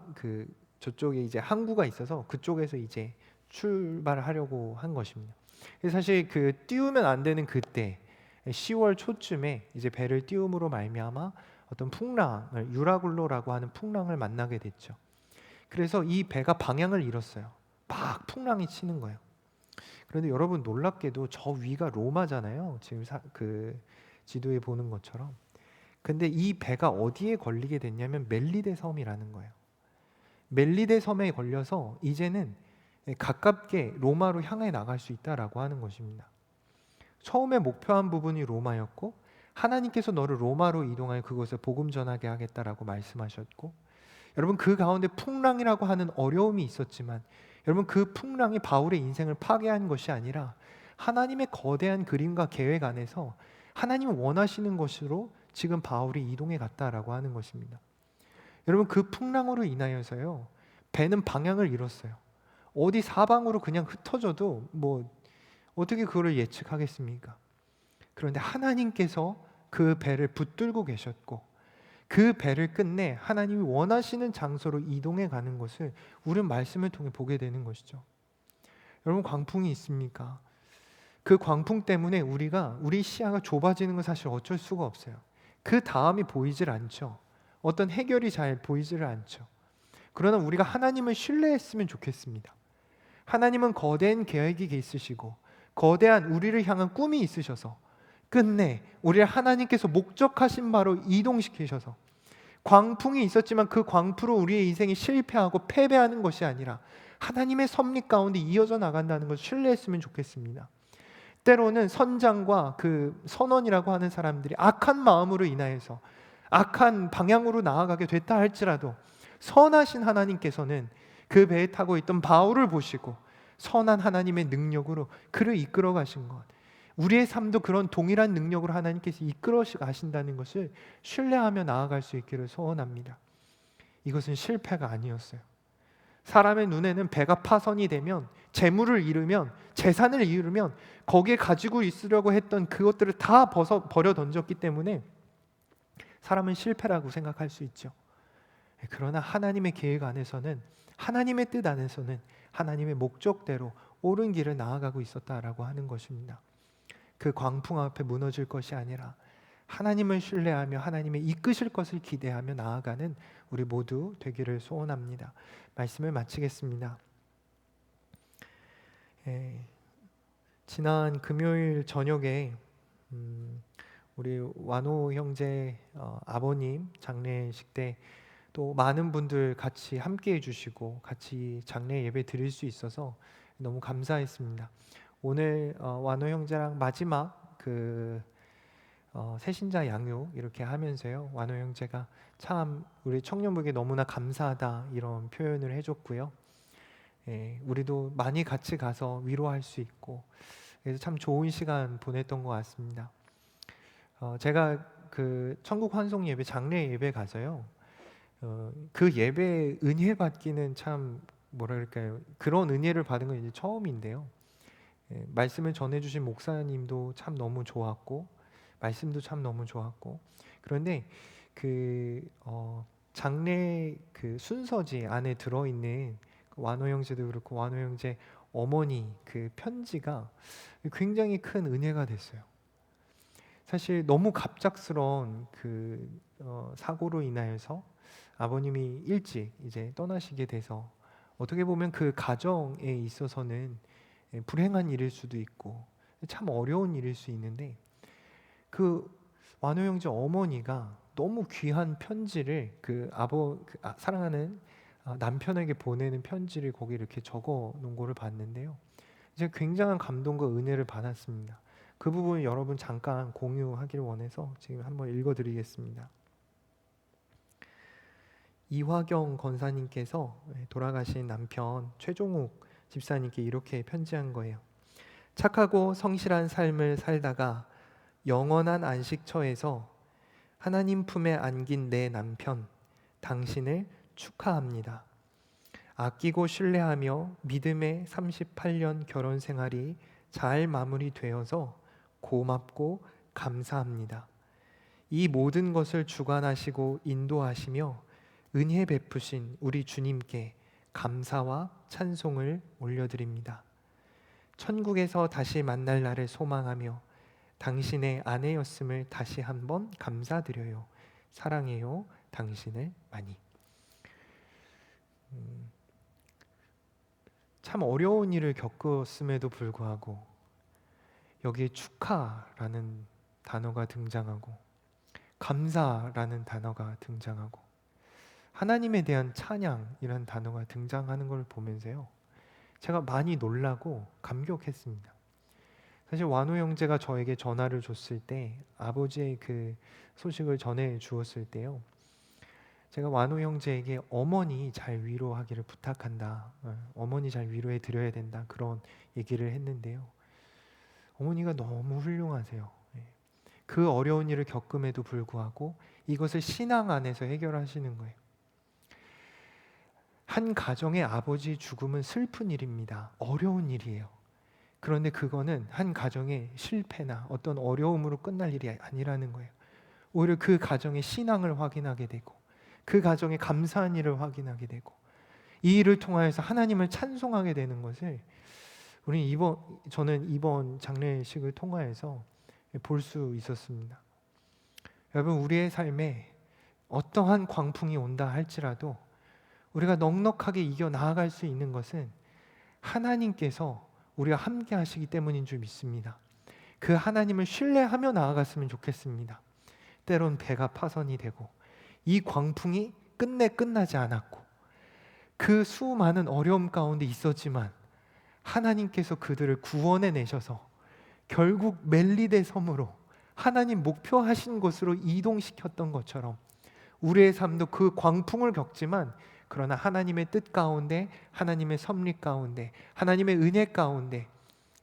저쪽에 이제 항구가 있어서 그쪽에서 이제 출발하려고 한 것입니다. 사실 띄우면 안 되는 그때 10월 초쯤에 이제 배를 띄움으로 말미암아 어떤 풍랑을, 유라굴로라고 하는 풍랑을 만나게 됐죠. 그래서 이 배가 방향을 잃었어요. 막 풍랑이 치는 거예요. 그런데 여러분, 놀랍게도 저 위가 로마잖아요, 지금 지도에 보는 것처럼. 근데 이 배가 어디에 걸리게 됐냐면 멜리데 섬이라는 거예요. 멜리데 섬에 걸려서 이제는 가깝게 로마로 향해 나갈 수 있다라고 하는 것입니다. 처음에 목표한 부분이 로마였고, 하나님께서 너를 로마로 이동하여 그곳에 복음 전하게 하겠다라고 말씀하셨고, 여러분, 그 가운데 풍랑이라고 하는 어려움이 있었지만, 여러분, 그 풍랑이 바울의 인생을 파괴한 것이 아니라 하나님의 거대한 그림과 계획 안에서 하나님이 원하시는 것으로 지금 바울이 이동해 갔다라고 하는 것입니다. 여러분, 그 풍랑으로 인하여서요, 배는 방향을 잃었어요. 어디 사방으로 그냥 흩어져도 뭐 어떻게 그거를 예측하겠습니까? 그런데 하나님께서 그 배를 붙들고 계셨고, 그 배를 끝내 하나님이 원하시는 장소로 이동해 가는 것을 우리는 말씀을 통해 보게 되는 것이죠. 여러분, 광풍이 있습니까? 그 광풍 때문에 우리 시야가 좁아지는 건 사실 어쩔 수가 없어요. 그 다음이 보이질 않죠. 어떤 해결이 잘 보이질 않죠. 그러나 우리가 하나님을 신뢰했으면 좋겠습니다. 하나님은 거대한 계획이 있으시고 거대한 우리를 향한 꿈이 있으셔서 끝내 우리를 하나님께서 목적하신 바로 이동시키셔서, 광풍이 있었지만 그 광풍으로 우리의 인생이 실패하고 패배하는 것이 아니라 하나님의 섭리 가운데 이어져 나간다는 것을 신뢰했으면 좋겠습니다. 때로는 선장과 그 선원이라고 하는 사람들이 악한 마음으로 인하여서 악한 방향으로 나아가게 됐다 할지라도, 선하신 하나님께서는 그 배에 타고 있던 바울을 보시고 선한 하나님의 능력으로 그를 이끌어 가신 것, 우리의 삶도 그런 동일한 능력으로 하나님께서 이끌어 가신다는 것을 신뢰하며 나아갈 수 있기를 소원합니다. 이것은 실패가 아니었어요. 사람의 눈에는 배가 파손이 되면, 재물을 잃으면, 재산을 잃으면 거기에 가지고 있으려고 했던 그것들을 다 버려 던졌기 때문에 사람은 실패라고 생각할 수 있죠. 그러나 하나님의 계획 안에서는, 하나님의 뜻 안에서는 하나님의 목적대로 옳은 길을 나아가고 있었다라고 하는 것입니다. 그 광풍 앞에 무너질 것이 아니라 하나님을 신뢰하며 하나님의 이끄실 것을 기대하며 나아가는 우리 모두 되기를 소원합니다. 말씀을 마치겠습니다. 지난 금요일 저녁에 우리 완호 형제 아버님 장례식 때 또 많은 분들 같이 함께 해주시고 같이 장례 예배 드릴 수 있어서 너무 감사했습니다. 오늘 완호 형제랑 마지막 새신자 양육 이렇게 하면서요, 완호 형제가 참 우리 청년부에게 너무나 감사하다 이런 표현을 해줬고요. 우리도 많이 같이 가서 위로할 수 있고, 그래서 참 좋은 시간 보냈던 것 같습니다. 제가 그 천국 환송 예배 장례 예배 가서요. 그 예배 은혜 받기는 참 뭐랄까요? 그런 은혜를 받은 건 이제 처음인데요. 말씀을 전해주신 목사님도 참 너무 좋았고 말씀도 참 너무 좋았고 그런데 그 장례 그 순서지 안에 들어있는 그 완호 형제도 그렇고 완호 형제 어머니 그 편지가 굉장히 큰 은혜가 됐어요. 사실 너무 갑작스러운 그 사고로 인하여서 아버님이 일찍 이제 떠나시게 돼서 어떻게 보면 그 가정에 있어서는 불행한 일일 수도 있고 참 어려운 일일 수 있는데 그 완호 형제 어머니가 너무 귀한 편지를 사랑하는 남편에게 보내는 편지를 거기 이렇게 적어 놓은 거를 봤는데요. 이제 굉장한 감동과 은혜를 받았습니다. 그 부분 여러분 잠깐 공유하기를 원해서 지금 한번 읽어드리겠습니다. 이화경 권사님께서 돌아가신 남편 최종욱 집사님께 이렇게 편지한 거예요. 착하고 성실한 삶을 살다가 영원한 안식처에서 하나님 품에 안긴 내 남편 당신을 축하합니다. 아끼고 신뢰하며 믿음의 38년 결혼 생활이 잘 마무리되어서 고맙고 감사합니다. 이 모든 것을 주관하시고 인도하시며 은혜 베푸신 우리 주님께 감사와 찬송을 올려드립니다. 천국에서 다시 만날 날을 소망하며 당신의 아내였음을 다시 한번 감사드려요. 사랑해요. 당신을 많이. 참 어려운 일을 겪었음에도 불구하고 여기에 축하라는 단어가 등장하고 감사라는 단어가 등장하고 하나님에 대한 찬양이라는 단어가 등장하는 걸 보면서요, 제가 많이 놀라고 감격했습니다. 사실 완호 형제가 저에게 전화를 줬을 때, 아버지의 그 소식을 전해 주었을 때요, 제가 완호 형제에게 어머니 잘 위로하기를 부탁한다, 어머니 잘 위로해 드려야 된다, 그런 얘기를 했는데요, 어머니가 너무 훌륭하세요. 그 어려운 일을 겪음에도 불구하고 이것을 신앙 안에서 해결하시는 거예요. 한 가정의 아버지 죽음은 슬픈 일입니다. 어려운 일이에요. 그런데 그거는 한 가정의 실패나 어떤 어려움으로 끝날 일이 아니라는 거예요. 오히려 그 가정의 신앙을 확인하게 되고 그 가정의 감사한 일을 확인하게 되고 이 일을 통하여서 하나님을 찬송하게 되는 것을 저는 이번 장례식을 통하여서 볼 수 있었습니다. 여러분, 우리의 삶에 어떠한 광풍이 온다 할지라도 우리가 넉넉하게 이겨 나아갈 수 있는 것은 하나님께서 우리와 함께 하시기 때문인 줄 믿습니다. 그 하나님을 신뢰하며 나아갔으면 좋겠습니다. 때론 배가 파선이 되고 이 광풍이 끝내 끝나지 않았고 그 수많은 어려움 가운데 있었지만 하나님께서 그들을 구원해 내셔서 결국 멜리데 섬으로 하나님 목표하신 곳으로 이동시켰던 것처럼 우리의 삶도 그 광풍을 겪지만 그러나 하나님의 뜻 가운데, 하나님의 섭리 가운데, 하나님의 은혜 가운데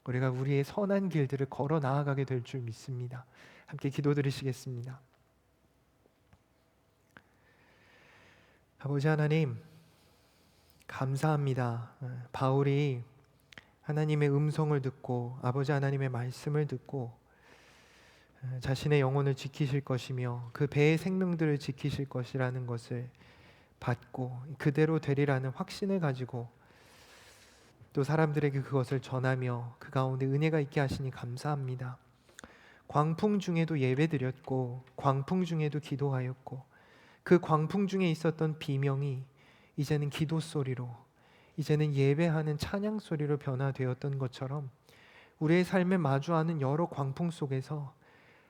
우리가 우리의 선한 길들을 걸어 나아가게 될 줄 믿습니다. 함께 기도드리시겠습니다. 아버지 하나님, 감사합니다. 바울이 하나님의 음성을 듣고 아버지 하나님의 말씀을 듣고 자신의 영혼을 지키실 것이며 그 배의 생명들을 지키실 것이라는 것을 받고 그대로 되리라는 확신을 가지고 또 사람들에게 그것을 전하며 그 가운데 은혜가 있게 하시니 감사합니다. 광풍 중에도 예배드렸고 광풍 중에도 기도하였고 그 광풍 중에 있었던 비명이 이제는 기도 소리로, 이제는 예배하는 찬양 소리로 변화되었던 것처럼 우리의 삶에 마주하는 여러 광풍 속에서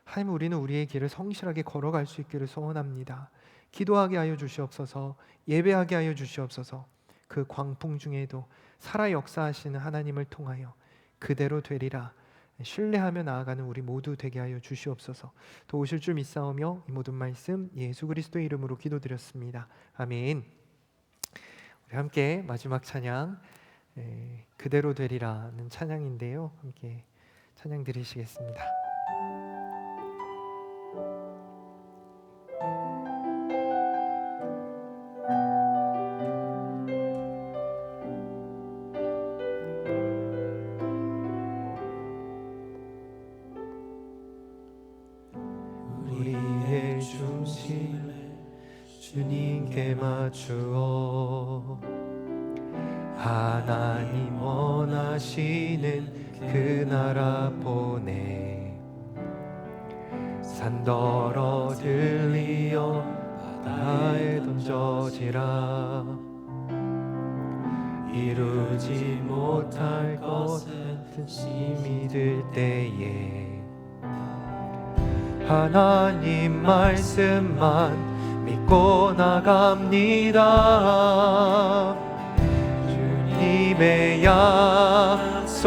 하나님, 우리는 우리의 길을 성실하게 걸어갈 수 있기를 소원합니다. 기도하게 하여 주시옵소서. 예배하게 하여 주시옵소서. 그 광풍 중에도 살아 역사하시는 하나님을 통하여 그대로 되리라 신뢰하며 나아가는 우리 모두 되게 하여 주시옵소서. 도우실 줄 믿사오며 이 모든 말씀 예수 그리스도의 이름으로 기도드렸습니다. 아멘. 우리 함께 마지막 찬양 그대로 되리라는 찬양인데요, 함께 찬양 드리시겠습니다. 주님께 맞추어 하나님 원하시는 그 나라 보내 산더러 들리어 바다에 던져지라 이루지 못할 것은 힘이 들 때에 하나님 말씀만 믿고 나갑니다. 주님의 약속을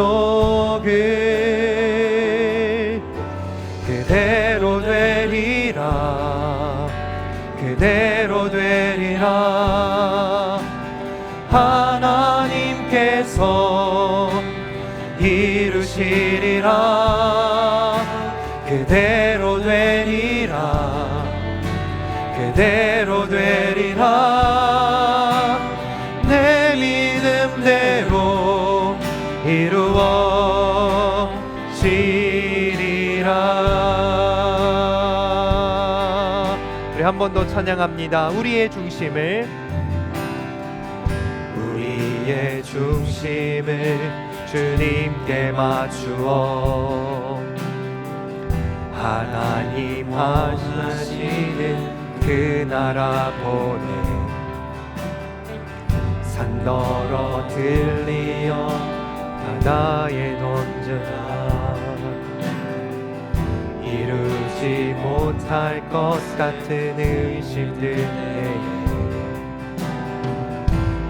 그대로 되리라 그대로 되리라 하나님께서 이루시리라 그대로 되리라 그대로 되리라 내 믿음대로 이루어지리라. 우리 한 번 더 찬양합니다. 우리의 중심을 주님께 맞추어 하나님 하시는 그 나라 보내 산더러 들리어 바다에 던져라 이루지 못할 것 같은 의심들 때에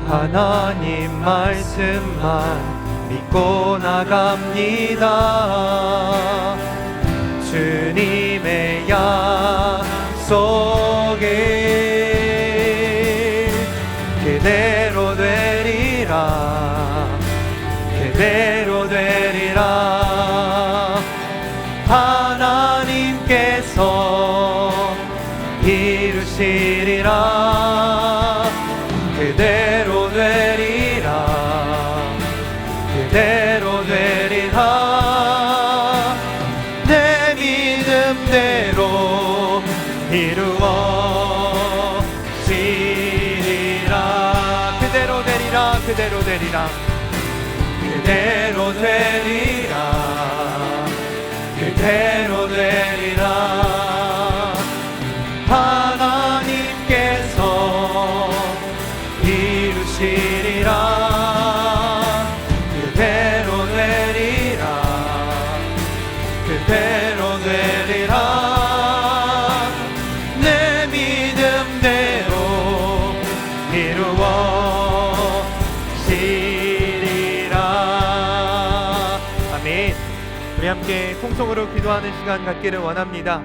하나님 말씀만 믿고 나갑니다. 주님의 약속을 그대로 되리라 그대로 되리라 하나님께서 이루시리라 그대로 되리라 그대로 되리라 내 믿음대로 이루어지리라 그대로 되리라 그대로 되리라 그대로 되리라 그대로 되리라 하나님께서 이루시리라 그대로 되리라 그대로 되리라 내 믿음대로 이루어지리라. 아멘. 우리 함께 통성으로 기도하는 시간 갖기를 원합니다.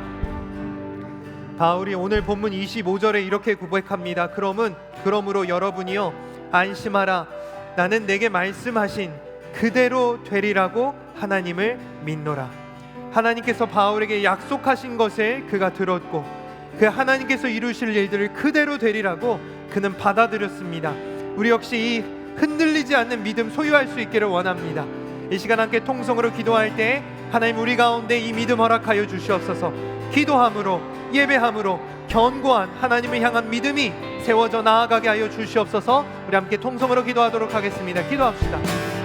바울이 오늘 본문 25절에 이렇게 고백합니다. 그러므로 여러분이요 안심하라 나는 내게 말씀하신 그대로 되리라고 하나님을 믿노라. 하나님께서 바울에게 약속하신 것을 그가 들었고 그 하나님께서 이루실 일들을 그대로 되리라고 그는 받아들였습니다. 우리 역시 이 흔들리지 않는 믿음 소유할 수 있기를 원합니다. 이 시간 함께 통성으로 기도할 때 하나님 우리 가운데 이 믿음 허락하여 주시옵소서. 기도함으로 예배함으로 견고한 하나님을 향한 믿음이 세워져 나아가게 하여 주시옵소서. 우리 함께 통성으로 기도하도록 하겠습니다. 기도합시다.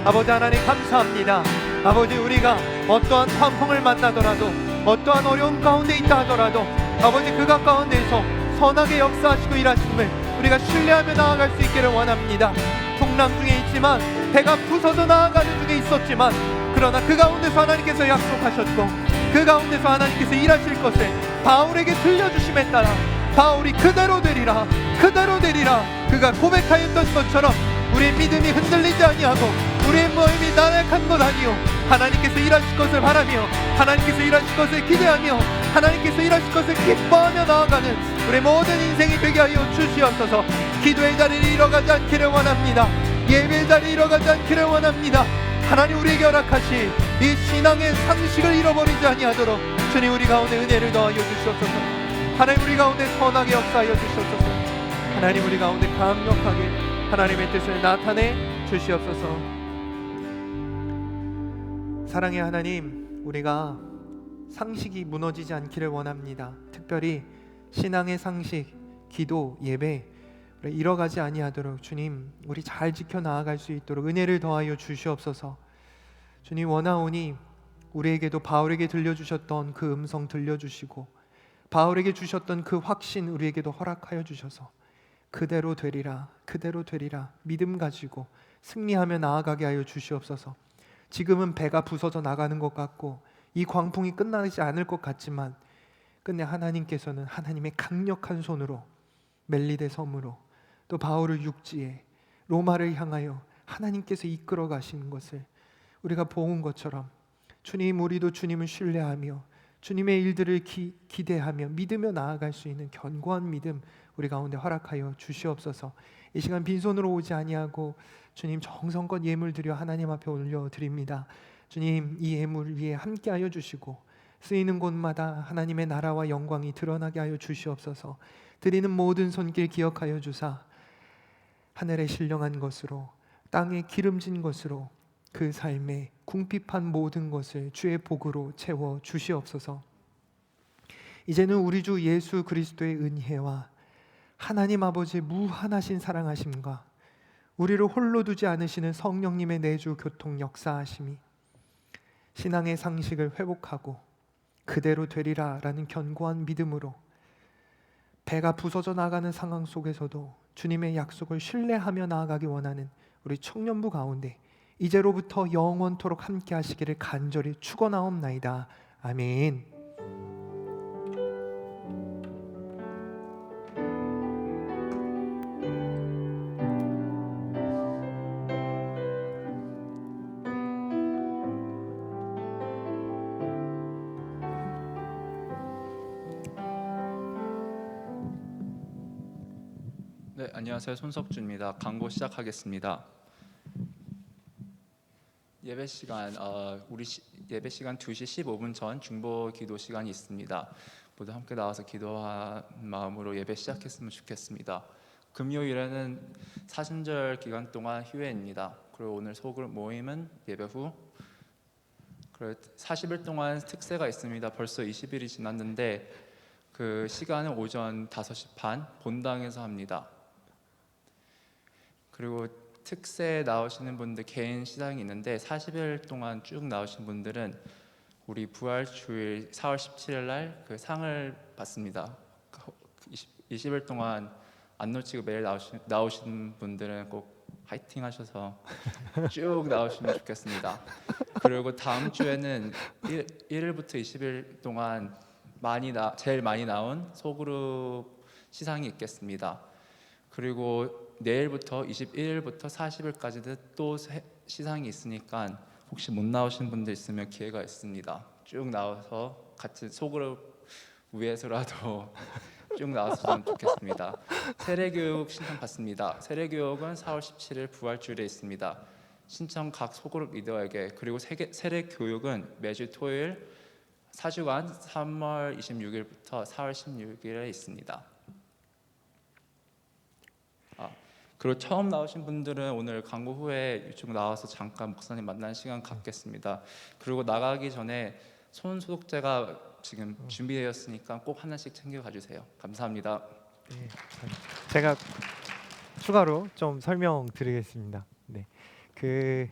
아버지 하나님 감사합니다. 아버지 우리가 어떠한 환풍을 만나더라도 어떠한 어려움 가운데 있다 하더라도 아버지 그 가운데에서 선하게 역사하시고 일하심을 우리가 신뢰하며 나아갈 수 있기를 원합니다. 풍랑 중에 있지만 배가 부서져 나아가는 중에 있었지만 그러나 그 가운데서 하나님께서 약속하셨고 그 가운데서 하나님께서 일하실 것을 바울에게 들려주심에 따라 바울이 그대로 되리라 그대로 되리라 그가 고백하였던 것처럼 우리의 믿음이 흔들리지 아니하고 우리의 마음이 나약한 것 아니요 하나님께서 일하실 것을 바라며 하나님께서 일하실 것을 기대하며 하나님께서 일하실 것을 기뻐하며 나아가는 우리의 모든 인생이 되게 하여 주시옵소서. 기도의 자리를 잃어가지 않기를 원합니다. 예배의 자리를 잃어가지 않기를 원합니다. 하나님 우리에게 허락하시 이 신앙의 상식을 잃어버리지 아니하도록 주님 우리 가운데 은혜를 더하여 주시옵소서. 하나님 우리 가운데 선하게 역사하여 주시옵소서. 하나님 우리 가운데 강력하게 하나님의 뜻을 나타내 주시옵소서. 사랑의 하나님, 우리가 상식이 무너지지 않기를 원합니다. 특별히 신앙의 상식, 기도, 예배, 그래, 잃어가지 아니하도록 주님 우리 잘 지켜 나아갈 수 있도록 은혜를 더하여 주시옵소서. 주님 원하오니 우리에게도 바울에게 들려주셨던 그 음성 들려주시고 바울에게 주셨던 그 확신 우리에게도 허락하여 주셔서 그대로 되리라 그대로 되리라 믿음 가지고 승리하며 나아가게 하여 주시옵소서. 지금은 배가 부서져 나가는 것 같고 이 광풍이 끝나지 않을 것 같지만 끝내 하나님께서는 하나님의 강력한 손으로 멜리데 섬으로 또 바울을 육지에 로마를 향하여 하나님께서 이끌어 가시는 것을 우리가 보은 것처럼 주님 우리도 주님을 신뢰하며 주님의 일들을 기대하며 믿으며 나아갈 수 있는 견고한 믿음 우리 가운데 허락하여 주시옵소서. 이 시간 빈손으로 오지 아니하고 주님 정성껏 예물 드려 하나님 앞에 올려드립니다. 주님 이 예물 위에 함께하여 주시고 쓰이는 곳마다 하나님의 나라와 영광이 드러나게 하여 주시옵소서. 드리는 모든 손길 기억하여 주사 하늘에 신령한 것으로 땅에 기름진 것으로 그 삶에 궁핍한 모든 것을 주의 복으로 채워 주시옵소서. 이제는 우리 주 예수 그리스도의 은혜와 하나님 아버지의 무한하신 사랑하심과 우리를 홀로 두지 않으시는 성령님의 내주 교통 역사하심이 신앙의 상식을 회복하고 그대로 되리라 라는 견고한 믿음으로 배가 부서져 나가는 상황 속에서도 주님의 약속을 신뢰하며 나아가기 원하는 우리 청년부 가운데 이제로부터 영원토록 함께 하시기를 간절히 축원하옵나이다. 아멘. 네, 안녕하세요. 손석주입니다. 강고 시작하겠습니다. 예배 시간 예배 시간 2시 15분 전 중보 기도 시간이 있습니다. 모두 함께 나와서 기도한 마음으로 예배 시작했으면 좋겠습니다. 금요일에는 사순절 기간 동안 휴회입니다. 그리고 오늘 소그룹 모임은 예배 후 40일 동안 특세가 있습니다. 벌써 20일이 지났는데 그 시간은 오전 5시 반 본당에서 합니다. 그리고 특세 나오시는 분들 개인 시상이 있는데 40일 동안 쭉 나오신 분들은 우리 부활주일 4월 17일 날 그 상을 받습니다. 20일 동안 안 놓치고 매일 나오신 분들은 꼭 화이팅 하셔서 쭉 나오시면 좋겠습니다. 그리고 다음 주에는 1일부터 20일 동안 제일 많이 나온 소그룹 시상이 있겠습니다. 그리고 내일부터 21일부터 40일까지도 또 시상이 있으니까 혹시 못 나오신 분들 있으면 기회가 있습니다. 쭉 나와서 같이 소그룹 위해서라도 쭉 나왔으면 좋겠습니다. 세례교육 신청 받습니다. 세례교육은 4월 17일 부활주일에 있습니다. 신청 각 소그룹 리더에게. 그리고 세례교육은 매주 토요일 4주간 3월 26일부터 4월 16일에 있습니다. 그리고 처음 나오신 분들은 오늘 광고 후에 이쪽 나와서 잠깐 목사님 만나는 시간 갖겠습니다. 그리고 나가기 전에 손 소독제가 지금 준비되었으니까 꼭 하나씩 챙겨 가주세요. 감사합니다. 네, 제가 추가로 좀 설명드리겠습니다. 네, 그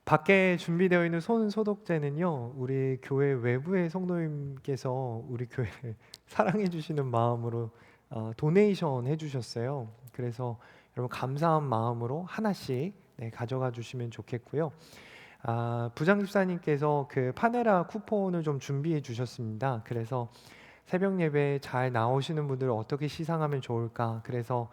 밖에 준비되어 있는 손 소독제는요, 우리 교회 외부의 성도님께서 우리 교회를 사랑해 주시는 마음으로 도네이션 해주셨어요. 그래서 여러분 감사한 마음으로 하나씩 가져가 주시면 좋겠고요. 부장 집사님께서 그 파네라 쿠폰을 좀 준비해 주셨습니다. 그래서 새벽 예배 잘 나오시는 분들 어떻게 시상하면 좋을까? 그래서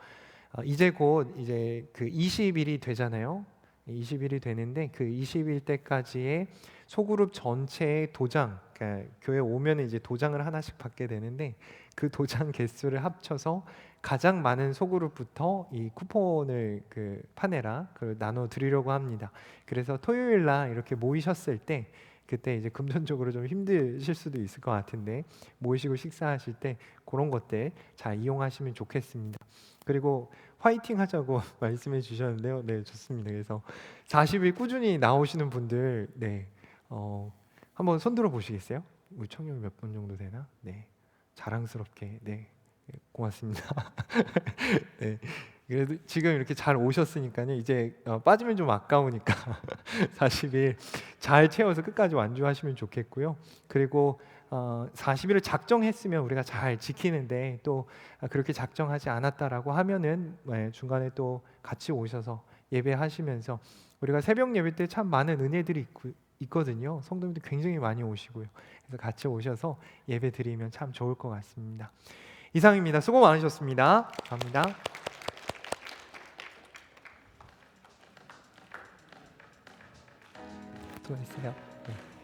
이제 곧 이제 그 20일이 되잖아요. 20일이 되는데 그 20일 때까지의 소그룹 전체의 도장, 그러니까 교회 오면 이제 도장을 하나씩 받게 되는데 그 도장 개수를 합쳐서 가장 많은 소그룹부터 이 쿠폰을 그 파네라 그걸 나눠 드리려고 합니다. 그래서 토요일 날 이렇게 모이셨을 때 그때 이제 금전적으로 좀 힘드실 수도 있을 것 같은데 모이시고 식사하실 때 그런 것들 잘 이용하시면 좋겠습니다. 그리고 화이팅 하자고 말씀해 주셨는데요. 네, 좋습니다. 그래서 40일 꾸준히 나오시는 분들 한번 손들어 보시겠어요? 우리 청년 몇 분 정도 되나? 네, 자랑스럽게 네 고맙습니다. 네. 그래도 지금 이렇게 잘 오셨으니까요. 이제 빠지면 좀 아까우니까 40일 잘 채워서 끝까지 완주하시면 좋겠고요. 그리고 40일을 작정했으면 우리가 잘 지키는데 또 그렇게 작정하지 않았다라고 하면은 중간에 또 같이 오셔서 예배하시면서 우리가 새벽 예배 때 참 많은 은혜들이 있거든요. 성도님들 굉장히 많이 오시고요. 그래서 같이 오셔서 예배 드리면 참 좋을 것 같습니다. 이상입니다. 수고 많으셨습니다. 감사합니다. 수고하셨어요. 네.